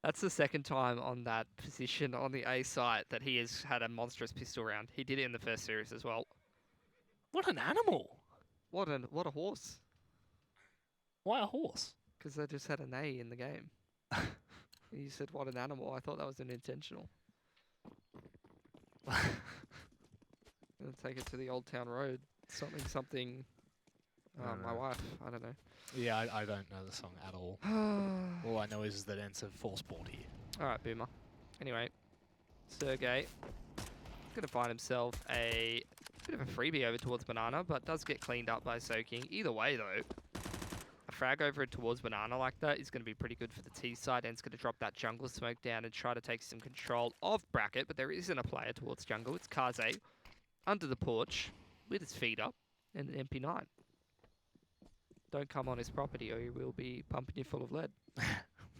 That's the second time on that position on the A site that he has had a monstrous pistol round. He did it in the first series as well. What an animal. What a horse. Why a horse? Because they just had an A in the game. You said, what an animal. I thought that was an intentional. Gonna take it to the Old Town Road. Something. My wife. I don't know. Yeah, I don't know the song at all. All I know is that ENCE have force bought here. Alright, Boomer. Anyway, Sergey going to find himself a bit of a freebie over towards Banana, but does get cleaned up by Soaking. Either way, though, a frag over towards Banana like that is going to be pretty good for the T side. End's going to drop that jungle smoke down and try to take some control of Bracket, but there isn't a player towards jungle. It's Kaze under the porch with his feet up and an MP9. Don't come on his property or he will be pumping you full of lead.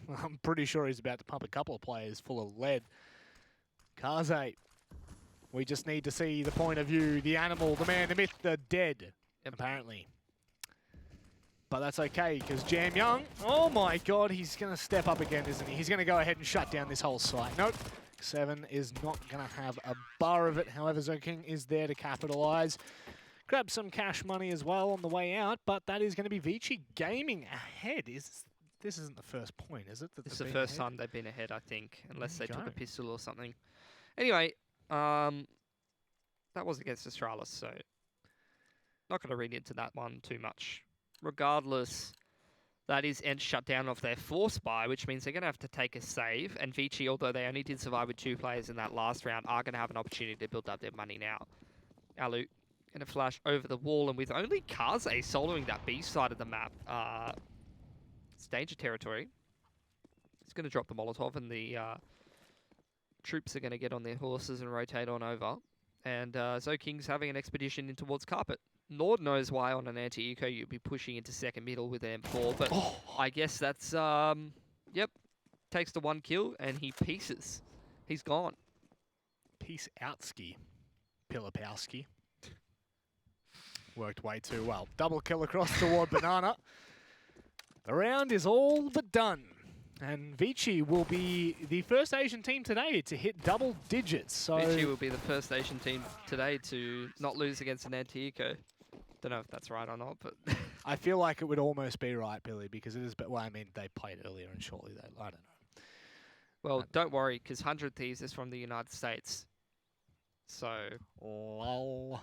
I'm pretty sure he's about to pump a couple of players full of lead. Kaze. We just need to see the point of view, the animal, the man, the myth, the dead, apparently. But that's okay, because Jam Young, oh my god, he's going to step up again, isn't he? He's going to go ahead and shut down this whole site. Nope, 7 is not going to have a bar of it. However, Zoking is there to capitalize. Grab some cash money as well on the way out, but that is going to be ViCi Gaming ahead. This isn't the first point, is it? This is the first time they've been ahead, I think, unless they took a pistol or something. Anyway, that was against Astralis, so not going to read into that one too much. Regardless, that is ENCE shut down off their force buy, which means they're going to have to take a save. And ViCi, although they only did survive with 2 players in that last round, are going to have an opportunity to build up their money now. Alu going to flash over the wall, and with only Kaze soloing that B side of the map, it's danger territory. He's going to drop the Molotov, and the troops are going to get on their horses and rotate on over. And Zoking's having an expedition in towards Carpet. Lord knows why on an anti-eco you'd be pushing into second middle with an M4, but I guess that's, yep, takes the 1 kill, and he pieces. He's gone. Peace outski. Pilipowski. Worked way too well. Double kill across toward Banana. The round is all but done. And ViCi will be the first Asian team today to hit double digits. So ViCi will be the first Asian team today to not lose against an anti-eco. Don't know if that's right or not, but I feel like it would almost be right, Billy, because it is. But well, I mean, they played earlier and shortly. I don't know. Well, don't worry, because 100 Thieves is from the United States. So, lol.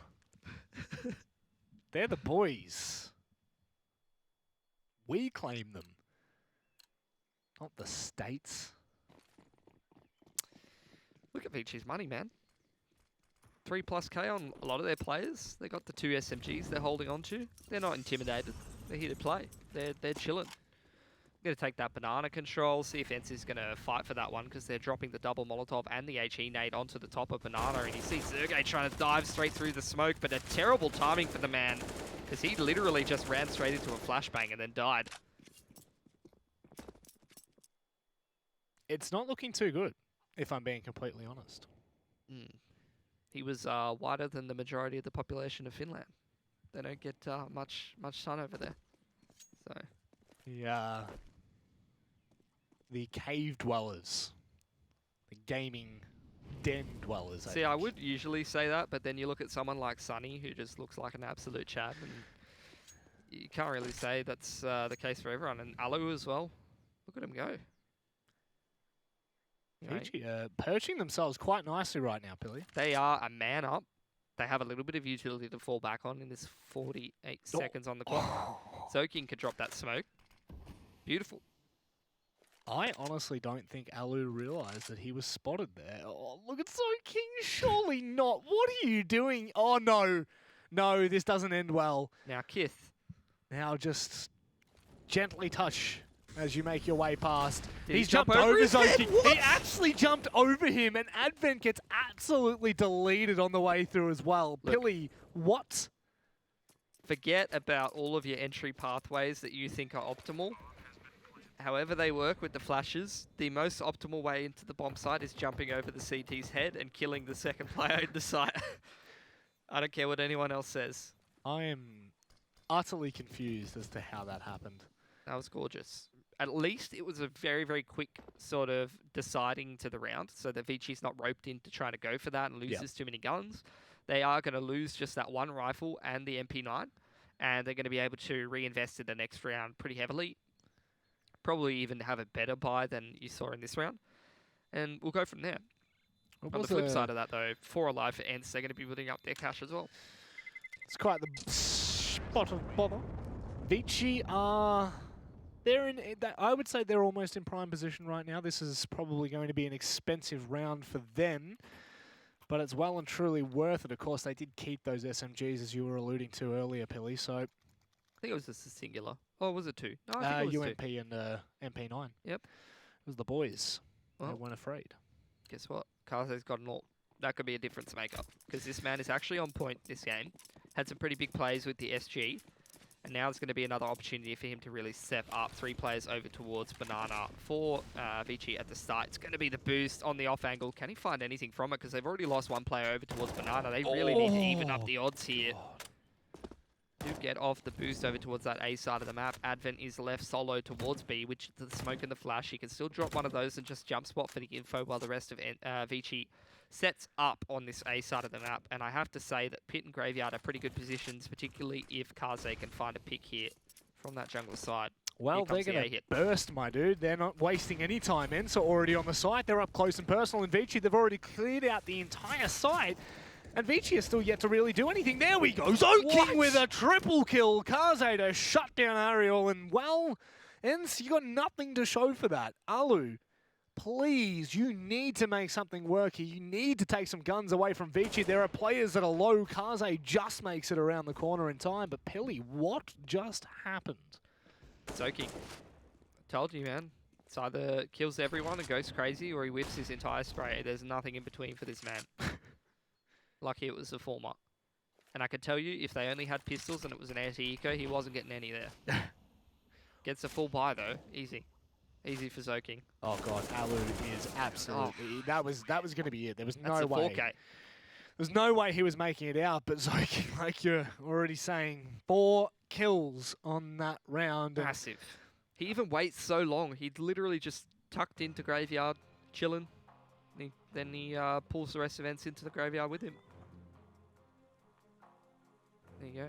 They're the boys. We claim them, not the states. Look at ViCi's money, man. 3+K on a lot of their players. They got the 2 SMGs they're holding on to. They're not intimidated. They're here to play. They're chilling. I'm going to take that Banana control, see if ENCE is going to fight for that one, because they're dropping the double Molotov and the HE nade onto the top of Banana, and you see Sergey trying to dive straight through the smoke, but a terrible timing for the man, because he literally just ran straight into a flashbang and then died. It's not looking too good, if I'm being completely honest. He was wider than the majority of the population of Finland. They don't get much sun over there. So the cave dwellers, the gaming den dwellers. See, I would usually say that, but then you look at someone like Sunny, who just looks like an absolute Chad, and you can't really say that's the case for everyone. And Alu as well. Look at him go. ViCi perching themselves quite nicely right now, Billy. They are a man up. They have a little bit of utility to fall back on in this 48 seconds on the clock. Zoking could drop that smoke. Beautiful. I honestly don't think Alu realized that he was spotted there. Oh, look at Zoking. Surely not. What are you doing? Oh, no. No, this doesn't end well. Now, Kith. Now just gently touch as you make your way past. He's jumped over Zoking. He actually jumped over him, and Advent gets absolutely deleted on the way through as well. Look, Billy, what? Forget about all of your entry pathways that you think are optimal. however they work with the flashes, the most optimal way into the bomb site is jumping over the CT's head and killing the second player in the site. I don't care what anyone else says. I am utterly confused as to how that happened. That was gorgeous. At least it was a very, very quick sort of deciding to the round, so that ViCi's not roped into trying to go for that and loses too many guns. They are going to lose just that one rifle and the MP9, and they're going to be able to reinvest in the next round pretty heavily. Probably even have a better buy than you saw in this round. And we'll go from there. On the flip side of that, though, 4 alive for ENCE, they're going to be building up their cash as well. It's quite the spot of bother. ViCi are... I would say they're almost in prime position right now. This is probably going to be an expensive round for them, but it's well and truly worth it. Of course, they did keep those SMGs, as you were alluding to earlier, Pilly, so... I think it was just a singular. Oh, was it 2? No, I think it was UMP 2. and MP9. Yep. It was the boys. Well, they weren't afraid. Guess what? Kaze's got an ult. That could be a difference maker, because this man is actually on point this game. Had some pretty big plays with the SG. And now there's going to be another opportunity for him to really step up 3 players over towards Banana for ViCi at the start. It's going to be the boost on the off angle. Can he find anything from it? Because they've already lost 1 player over towards Banana. They really need to even up the odds here. To get off the boost over towards that A side of the map. Advent is left solo towards B, which the smoke and the flash. He can still drop one of those and just jump spot for the info while the rest of ViCi sets up on this A side of the map. And I have to say that Pit and Graveyard are pretty good positions, particularly if Kaze can find a pick here from that jungle side. Well, they're going to burst, my dude. They're not wasting any time. ENCE are already on the site. They're up close and personal. And ViCi, they've already cleared out the entire site. And ViCi is still yet to really do anything. There we go. Zoking with a triple kill. Kaze to shut down Ariel. And, well, ENCE, you got nothing to show for that. Alu, please, you need to make something work here. You need to take some guns away from ViCi. There are players that are low. Kaze just makes it around the corner in time. But, Pilly, what just happened? Zoking. Told you, man. It's either kills everyone and goes crazy, or he whips his entire spray. There's nothing in between for this man. Lucky it was the former. And I can tell you, if they only had pistols and it was an anti-eco, he wasn't getting any there. Gets a full buy, though. Easy. Easy for Zoking. Oh, God. Alu is absolutely... Oh. That was going to be it. There was no That's way. 4K. There's no way he was making it out, but Zoking, like you're already saying, 4 kills on that round. Massive. He even waits so long. He'd literally just tucked into Graveyard, chilling. Then he pulls the rest of ENCE into the Graveyard with him. There you go.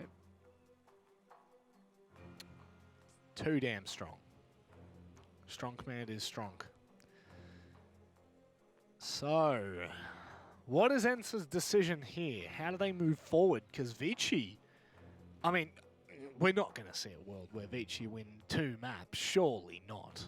Too damn strong. Strong command is strong. So, what is ENCE's decision here? How do they move forward? Because ViCi, I mean, we're not going to see a world where ViCi win 2 maps. Surely not.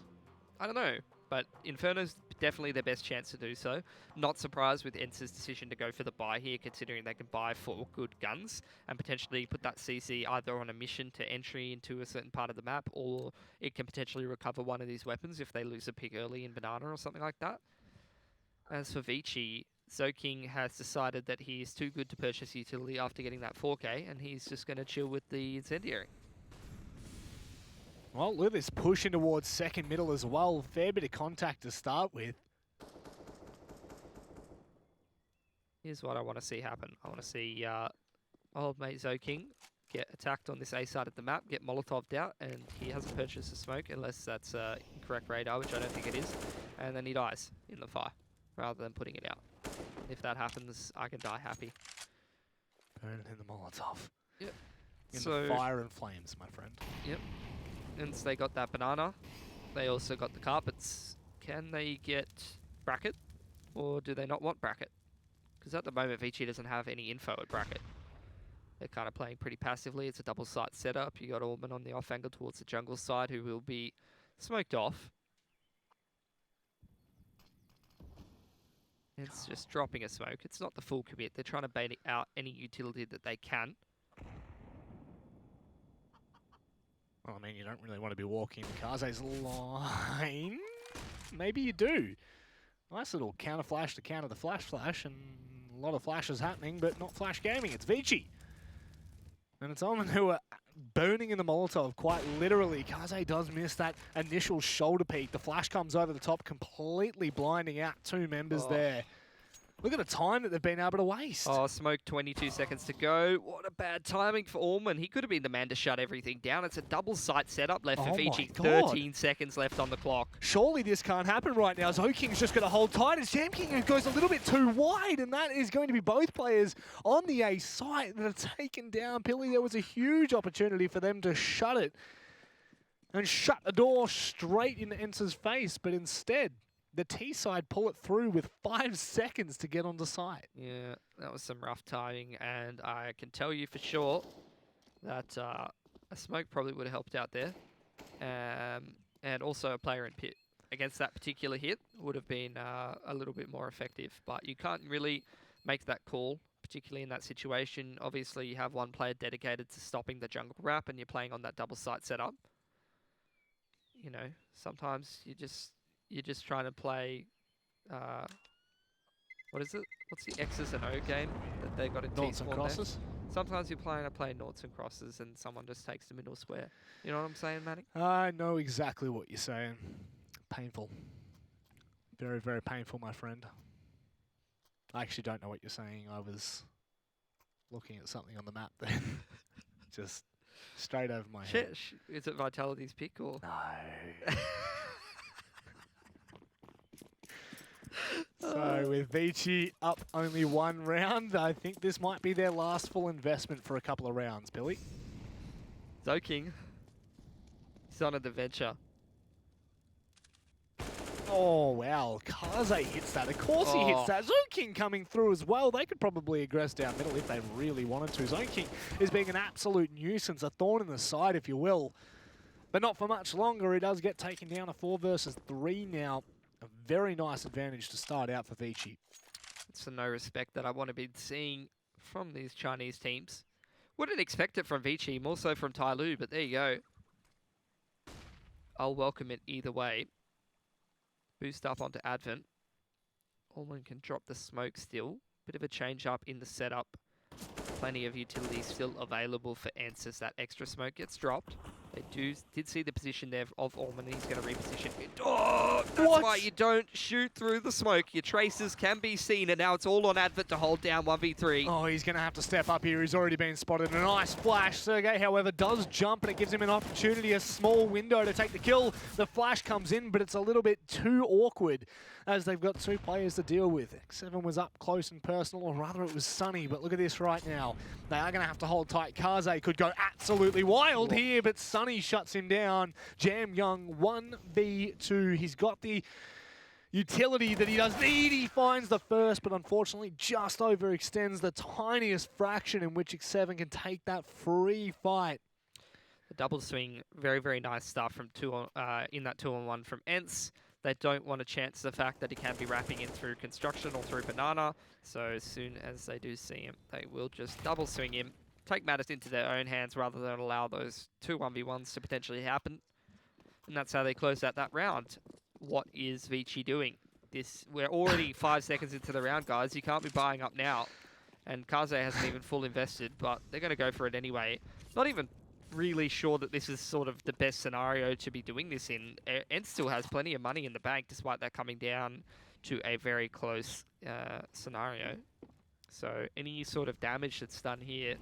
I don't know, but Inferno's definitely their best chance to do so. Not surprised with ENCE's decision to go for the buy here, considering they can buy 4 good guns and potentially put that CC either on a mission to entry into a certain part of the map, or it can potentially recover one of these weapons if they lose a pick early in Banana or something like that. As for ViCi, Zoking has decided that he is too good to purchase utility after getting that 4K, and he's just going to chill with the Incendiary. Well, look at this pushing towards second middle as well. Fair bit of contact to start with. Here's what I want to see happen. I want to see old mate Zoking get attacked on this A side of the map, get Molotov'd out, and he hasn't purchased a smoke unless that's incorrect radar, which I don't think it is. And then he dies in the fire rather than putting it out. If that happens, I can die happy. Burn in the Molotov. Yep. In the fire and flames, my friend. Yep. And they got that banana. They also got the carpets. Can they get bracket? Or do they not want bracket? Because at the moment, ViCi doesn't have any info at bracket. They're kind of playing pretty passively. It's a double site setup. You got Orban on the off angle towards the jungle side, who will be smoked off. It's just dropping a smoke. It's not the full commit. They're trying to bait out any utility that they can. Well, I mean, you don't really want to be walking Kaze's line. Maybe you do. Nice little counter flash to counter the flash, and a lot of flashes happening, but not flash gaming. It's ViCi. And it's Omen who are burning in the Molotov, quite literally. Kaze does miss that initial shoulder peek. The flash comes over the top, completely blinding out two members there. Look at the time that they've been able to waste. Oh, smoke, 22 seconds to go. What a bad timing for Allman. He could have been the man to shut everything down. It's a double site setup left for ViCi. 13 seconds left on the clock. Surely this can't happen right now. ZoKing's just going to hold tight as Jam King goes a little bit too wide, and that is going to be both players on the A site that are taken down. Pilly, there was a huge opportunity for them to shut it and shut the door straight into ENCE's face, but instead, the T side pull it through with 5 seconds to get onto site. Yeah, that was some rough timing, and I can tell you for sure that a smoke probably would have helped out there. And also a player in pit against that particular hit would have been a little bit more effective. But you can't really make that call, particularly in that situation. Obviously, you have one player dedicated to stopping the jungle wrap, and you're playing on that double site setup. You know, sometimes you're just trying to play, what is it? What's the X's and O game that they got in Noughts and crosses? Sometimes you're playing noughts and crosses and someone just takes the middle square. You know what I'm saying, Manny? I know exactly what you're saying. Painful. Very, very painful, my friend. I actually don't know what you're saying. I was looking at something on the map then. Just straight over my head. Is it Vitality's pick or? No. So with ViCi up only 1 round, I think this might be their last full investment for a couple of rounds, Billy. ZoKing. He's on an adventure. Oh, wow. Kaze hits that. Of course he hits that. ZoKing coming through as well. They could probably aggress down middle if they really wanted to. ZoKing is being an absolute nuisance, a thorn in the side, if you will. But not for much longer. He does get taken down a 4 versus 3 now. A very nice advantage to start out for ViCi. It's the no respect that I want to be seeing from these Chinese teams. Wouldn't expect it from ViCi, more so from Tyloo, but there you go. I'll welcome it either way. Boost up onto Advent. Allman can drop the smoke still. Bit of a change up in the setup. Plenty of utilities still available for ENCE as that extra smoke gets dropped. They did see the position there of Allman. He's going to reposition it. Oh, that's why you don't shoot through the smoke. Your traces can be seen, and now it's all on Advent to hold down 1v3. Oh, he's going to have to step up here. He's already been spotted. A nice flash. Sergey, however, does jump, and it gives him an opportunity, a small window to take the kill. The flash comes in, but it's a little bit too awkward as they've got 2 players to deal with. X7 was up close and personal, or rather it was Sunny, but look at this right now. They are going to have to hold tight. Kaze could go absolutely wild here, but Sunny shuts him down. Jam Young 1v2. He's got the utility that he does need. He finds the first, but unfortunately just overextends the tiniest fraction in which X7 can take that free fight. The double swing, very, very nice stuff from in that 2-on-1 from ENCE. They don't want to chance the fact that he can be wrapping in through construction or through banana. So as soon as they do see him, they will just double swing him, take matters into their own hands rather than allow those 2 1v1s to potentially happen. And that's how they close out that round. What is ViCi doing? We're already 5 seconds into the round, guys. You can't be buying up now. And Kaze hasn't even full invested, but they're going to go for it anyway. Not even really sure that this is sort of the best scenario to be doing this in. ENCE still has plenty of money in the bank, despite that coming down to a very close scenario. So any sort of damage that's done here,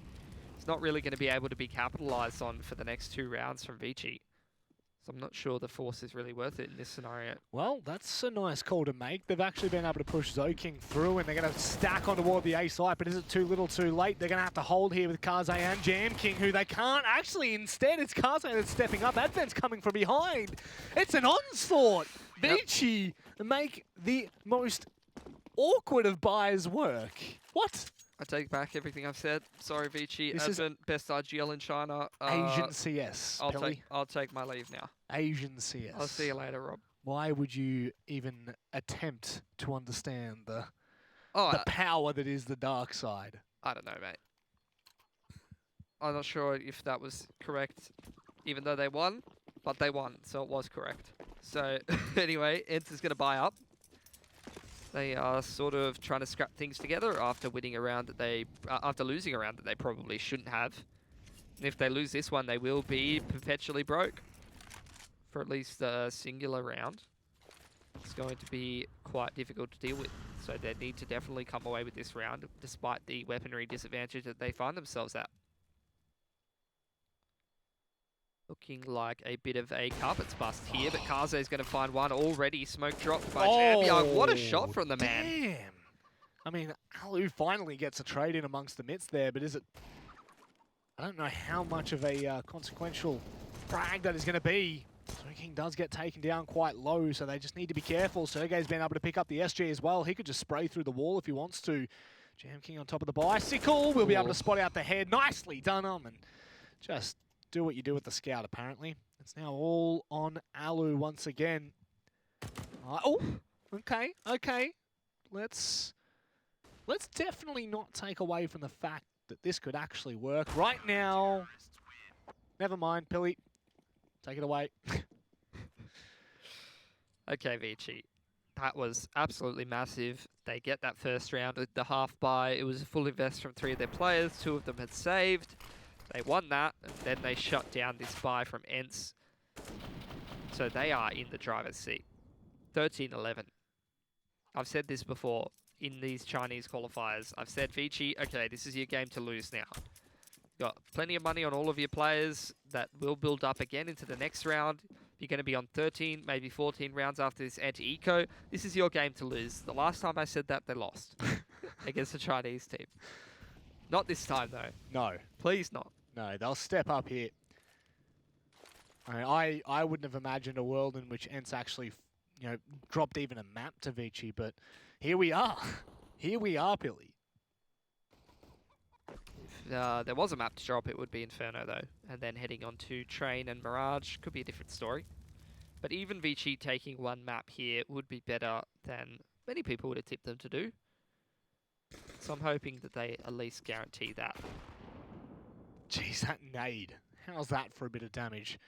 it's not really going to be able to be capitalized on for the next 2 rounds from ViCi. So I'm not sure the force is really worth it in this scenario. Well, that's a nice call to make. They've actually been able to push ZoKing through, and they're going to stack on toward the A site, but is it too little too late? They're going to have to hold here with Kaze and Jam King, who they can't actually. Instead, it's Kaze that's stepping up. Advent's coming from behind. It's an onslaught. ViCi make the most awkward of buys work. What? I take back everything I've said. Sorry, ViCi. Advent, best RGL in China. Asian CS, I'll take my leave now. Asian CS. I'll see you later, Rob. Why would you even attempt to understand the power that is the dark side? I don't know, mate. I'm not sure if that was correct, even though they won, but they won, so it was correct. So anyway, ENCE is going to buy up. They are sort of trying to scrap things together after winning a round that after losing a round that they probably shouldn't have. And if they lose this one, they will be perpetually broke for at least a singular round. It's going to be quite difficult to deal with. So they need to definitely come away with this round, despite the weaponry disadvantage that they find themselves at. Looking like a bit of a carpets bust here, but Kaze is going to find one already. Smoke dropped by Jamyoung. What a shot from the man. Damn. I mean, Alu finally gets a trade in amongst the midst there, but is it... I don't know how much of a consequential frag that is going to be. King does get taken down quite low, so they just need to be careful. Sergey's been able to pick up the SG as well. He could just spray through the wall if he wants to. Jam King on top of the bicycle. We'll be able to spot out the head. Nicely done, and just do what you do with the scout, apparently. It's now all on Alu once again. Oh, okay. Let's definitely not take away from the fact that this could actually work. Right now, never mind, Pilly. Take it away. Okay, ViCi. That was absolutely massive. They get that first round with the half buy. It was a full invest from 3 of their players. 2 of them had saved. They won that, and then they shut down this buy from ENCE. So they are in the driver's seat. 13-11. I've said this before in these Chinese qualifiers. I've said, ViCi, okay, this is your game to lose now. Got plenty of money on all of your players that will build up again into the next round. You're going to be on 13, maybe 14 rounds after this anti-eco. This is your game to lose. The last time I said that, they lost against the Chinese team. Not this time, though. No. Please not. No, they'll step up here. I wouldn't have imagined a world in which ENCE actually, dropped even a map to ViCi, but here we are. Here we are, Billy. If there was a map to drop, it would be Inferno, though. And then heading on to Train and Mirage could be a different story. But even ViCi taking one map here would be better than many people would have tipped them to do. So I'm hoping that they at least guarantee that. Jeez, that nade. How's that for a bit of damage?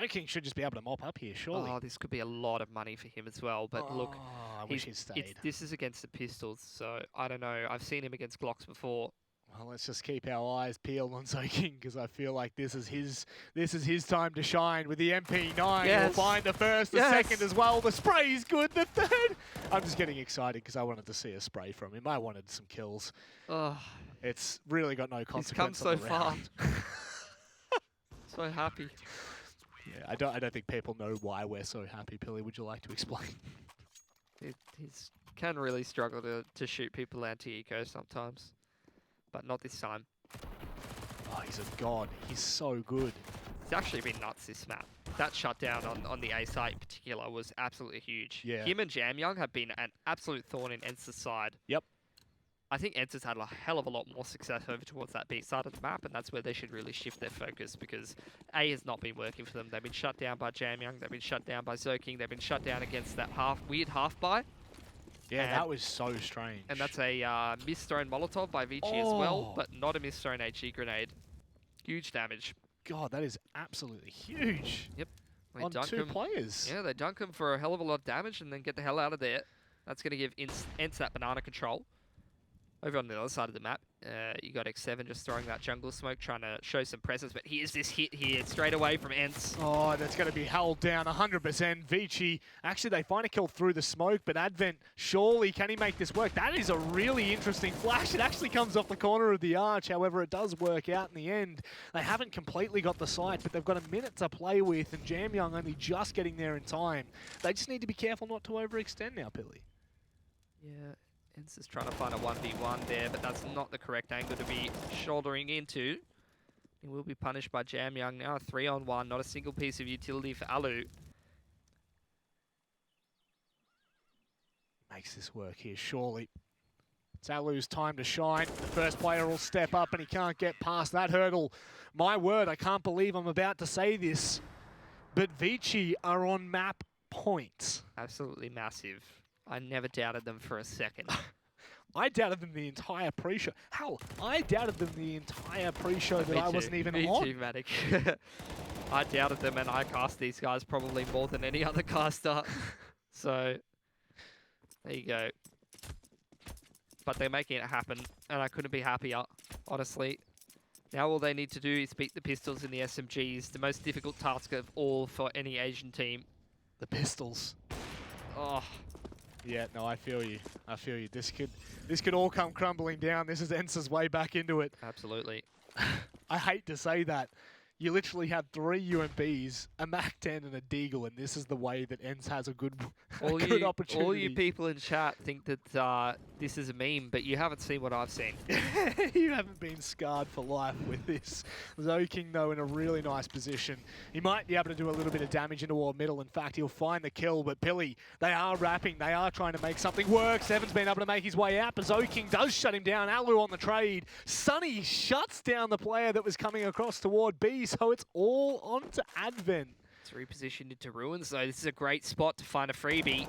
King should just be able to mop up here, surely. Oh, this could be a lot of money for him as well. But look, I wish he'd stayed. This is against the pistols, so I don't know. I've seen him against Glocks before. Well, let's just keep our eyes peeled on King, because I feel like this is his time to shine with the MP9. Yes. We'll find the first, the second as well. The spray's good, the third. I'm just getting excited because I wanted to see a spray from him. I wanted some kills. Oh, it's really got no consequence. He's come so far. So happy. Yeah, I don't think people know why we're so happy. Pilly, would you like to explain? He's can really struggle to shoot people anti-eco sometimes. But not this time. Oh, he's a god. He's so good. It's actually been nuts, this map. That shutdown on the A site in particular was absolutely huge. Yeah. Him and Jamyoung have been an absolute thorn in ENCE's side. Yep. I think ENCE's had a hell of a lot more success over towards that B side of the map, and that's where they should really shift their focus, because A has not been working for them. They've been shut down by Jamyoung, they've been shut down by King, they've been shut down against that weird half buy. Yeah, that was so strange. And that's a misthrown Molotov by ViCi as well, but not a misthrown HE grenade. Huge damage. God, that is absolutely huge. Yep. On 2 players. Yeah, they dunk him for a hell of a lot of damage and then get the hell out of there. That's going to give ENCE that banana control. Over on the other side of the map, you got X7 just throwing that jungle smoke, trying to show some presence, but here's this hit here, straight away from ENCE. Oh, that's going to be held down 100%. ViCi, actually they find a kill through the smoke, but Advent, surely can he make this work? That is a really interesting flash. It actually comes off the corner of the arch, however it does work out in the end. They haven't completely got the sight, but they've got a minute to play with, and Jamyoung only just getting there in time. They just need to be careful not to overextend now, Pilly. Yeah. ENCE is trying to find a 1v1 there, but that's not the correct angle to be shouldering into. He will be punished by Jamyoung now. 3-on-1, not a single piece of utility for Alu. Makes this work here, surely. It's Alu's time to shine. The first player will step up and he can't get past that hurdle. My word, I can't believe I'm about to say this, but ViCi are on map point. Absolutely massive. I never doubted them for a second. I doubted them the entire pre-show. Hell, I doubted them the entire pre-show that I wasn't even on. Me too, Matic. I doubted them, and I cast these guys probably more than any other caster. So, there you go. But they're making it happen, and I couldn't be happier, honestly. Now all they need to do is beat the Pistols and the SMGs, the most difficult task of all for any Asian team. The Pistols. Oh, Yeah, no, I feel you. I feel you. This could all come crumbling down. This is ENCE's way back into it. absolutely. I hate to say that. You literally have 3 UMBs, a MAC-10 and a Deagle, and this is the way that ENCE has a good, opportunity. All you people in chat think that this is a meme, but you haven't seen what I've seen. You haven't been scarred for life with this. Zoking, though, in a really nice position. He might be able to do a little bit of damage into our middle. In fact, he'll find the kill, but Billy, they are wrapping. They are trying to make something work. Seven's been able to make his way out, but Zoking does shut him down. Alu on the trade. Sunny shuts down the player that was coming across toward B, so it's all on to Advent. It's repositioned into Ruins, though. This is a great spot to find a freebie.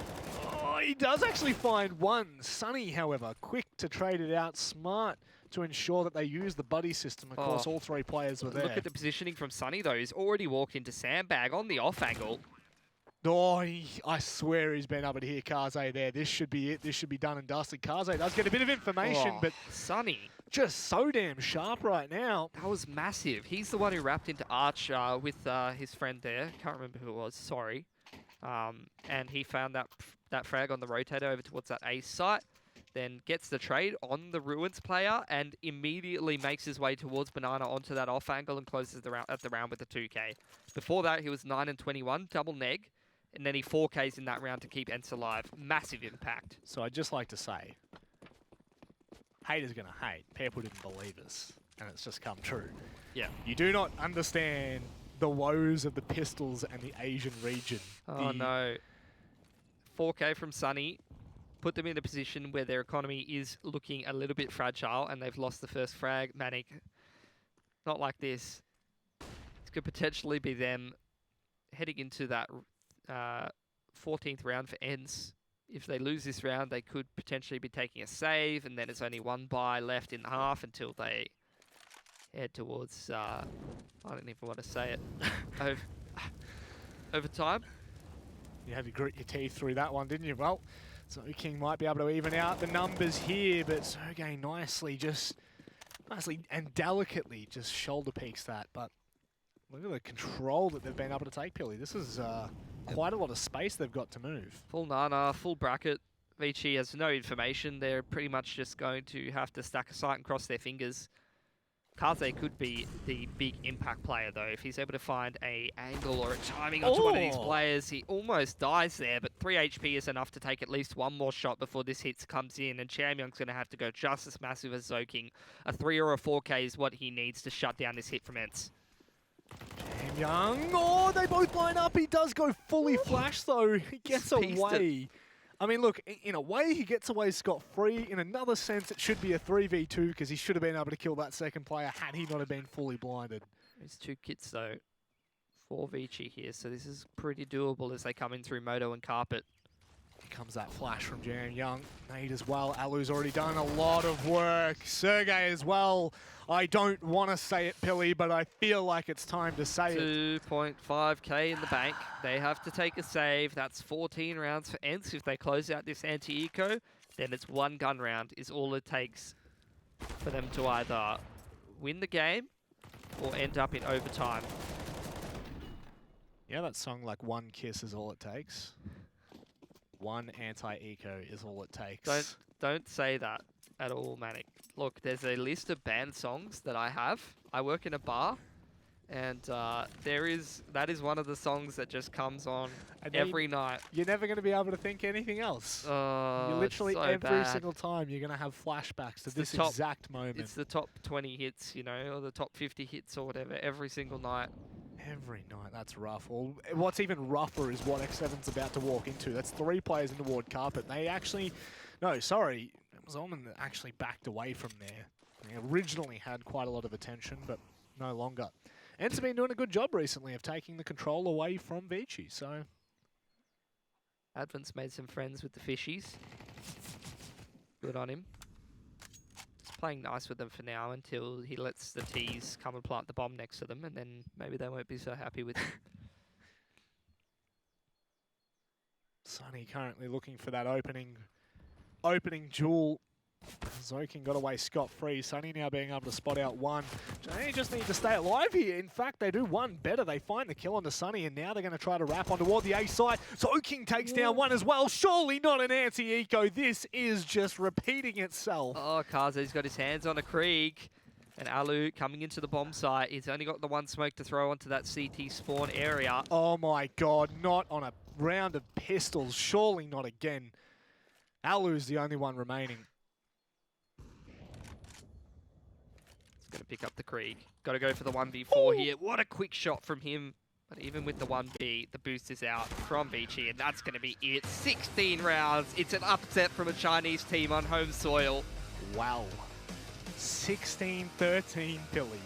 Oh, he does actually find one. Sunny, however, quick to trade it out, smart to ensure that they use the buddy system. Of course, all 3 players were there. Look at the positioning from Sunny, though. He's already walked into Sandbag on the off angle. Oh, I swear he's been able to hear Kaze there. This should be it. This should be done and dusted. Kaze does get a bit of information, but Sunny, just so damn sharp right now. that was massive. He's the one who wrapped into Arch with his friend there. Can't remember who it was. Sorry. And he found that frag on the rotator over towards that ace site. Then gets the trade on the Ruins player and immediately makes his way towards Banana onto that off angle and closes the round with the 2K. Before that, he was 9 and 21, double neg. And then he 4Ks in that round to keep ENCE alive. Massive impact. So I'd just like to say, haters gonna hate. People didn't believe us, and it's just come true. Yeah. You do not understand the woes of the Pistols and the Asian region. Oh no. 4K from Sunny. Put them in a position where their economy is looking a little bit fragile and they've lost the first frag. Manic. Not like this. This could potentially be them heading into that 14th round for ENCE. If they lose this round, they could potentially be taking a save, and then it's only 1 buy left in the half until they head towards, I don't even want to say it, overtime. You had to grit your teeth through that one, didn't you? Well, so King might be able to even out the numbers here, but Sergey nicely and delicately just shoulder peeks that. But look at the control that they've been able to take, Pilly. This is quite a lot of space they've got to move. Full Nana, full bracket. ViCi has no information. They're pretty much just going to have to stack a sight and cross their fingers. Kaze could be the big impact player, though. If he's able to find a angle or a timing onto one of these players, he almost dies there, but 3 HP is enough to take at least one more shot before this hit comes in, and Chamyoung's going to have to go just as massive as Zoking. A 3 or a 4K is what he needs to shut down this hit from ENCE. Young, oh, they both line up. He does go fully flash, though. He gets away. I mean, look, in a way, he gets away scot-free. In another sense, it should be a 3v2 because he should have been able to kill that second player had he not have been fully blinded. There's 2 kits, though, for ViCi here, so this is pretty doable as they come in through Moto and Carpet. Here comes that flash from Jam Young. Nade as well. Alu's already done a lot of work. Sergey as well. I don't want to say it, Pilly, but I feel like it's time to say it. 2.5k in the bank. They have to take a save. That's 14 rounds for ENCE. If they close out this anti-eco, then it's 1 gun round is all it takes for them to either win the game or end up in overtime. Yeah, that song like 1 kiss is all it takes. 1 anti-eco is all it takes. Don't say that at all, Manic. Look, there's a list of banned songs that I have. I work in a bar, and that is one of the songs that just comes on every night. You're never going to be able to think anything else. You literally so every bad. single time you're going to have flashbacks to this exact moment. It's the top 20 hits, you know, or the top 50 hits or whatever, every single night. Every night, that's rough. Well, what's even rougher is what X7's about to walk into. That's 3 players in the ward carpet. They actually, no, sorry, it was Omen that actually backed away from there. They originally had quite a lot of attention, but no longer. ENCE have been doing a good job recently of taking the control away from ViCi, so. Advent's made some friends with the fishies. Good on him. He's playing nice with them for now until he lets the T's come and plant the bomb next to them, and then maybe they won't be so happy with him. Sunny currently looking for that opening duel. Zokin got away scot-free. Sunny now being able to spot out one. They just need to stay alive here. In fact, they do one better. They find the kill onto Sunny, and now they're going to try to wrap on toward the A side. Zokin takes down one as well. Surely not an anti-eco. This is just repeating itself. Oh, Kaze's got his hands on a Krieg. And Alu coming into the bomb site. He's only got the one smoke to throw onto that CT spawn area. Oh my god, not on a round of pistols. Surely not again. Alu's the only one remaining. He's going to pick up the Krieg. Got to go for the 1v4 here. What a quick shot from him. But even with the 1B, the boost is out from ViCi, and that's going to be it. 16 rounds. It's an upset from a Chinese team on home soil. Wow. 16-13 Philly.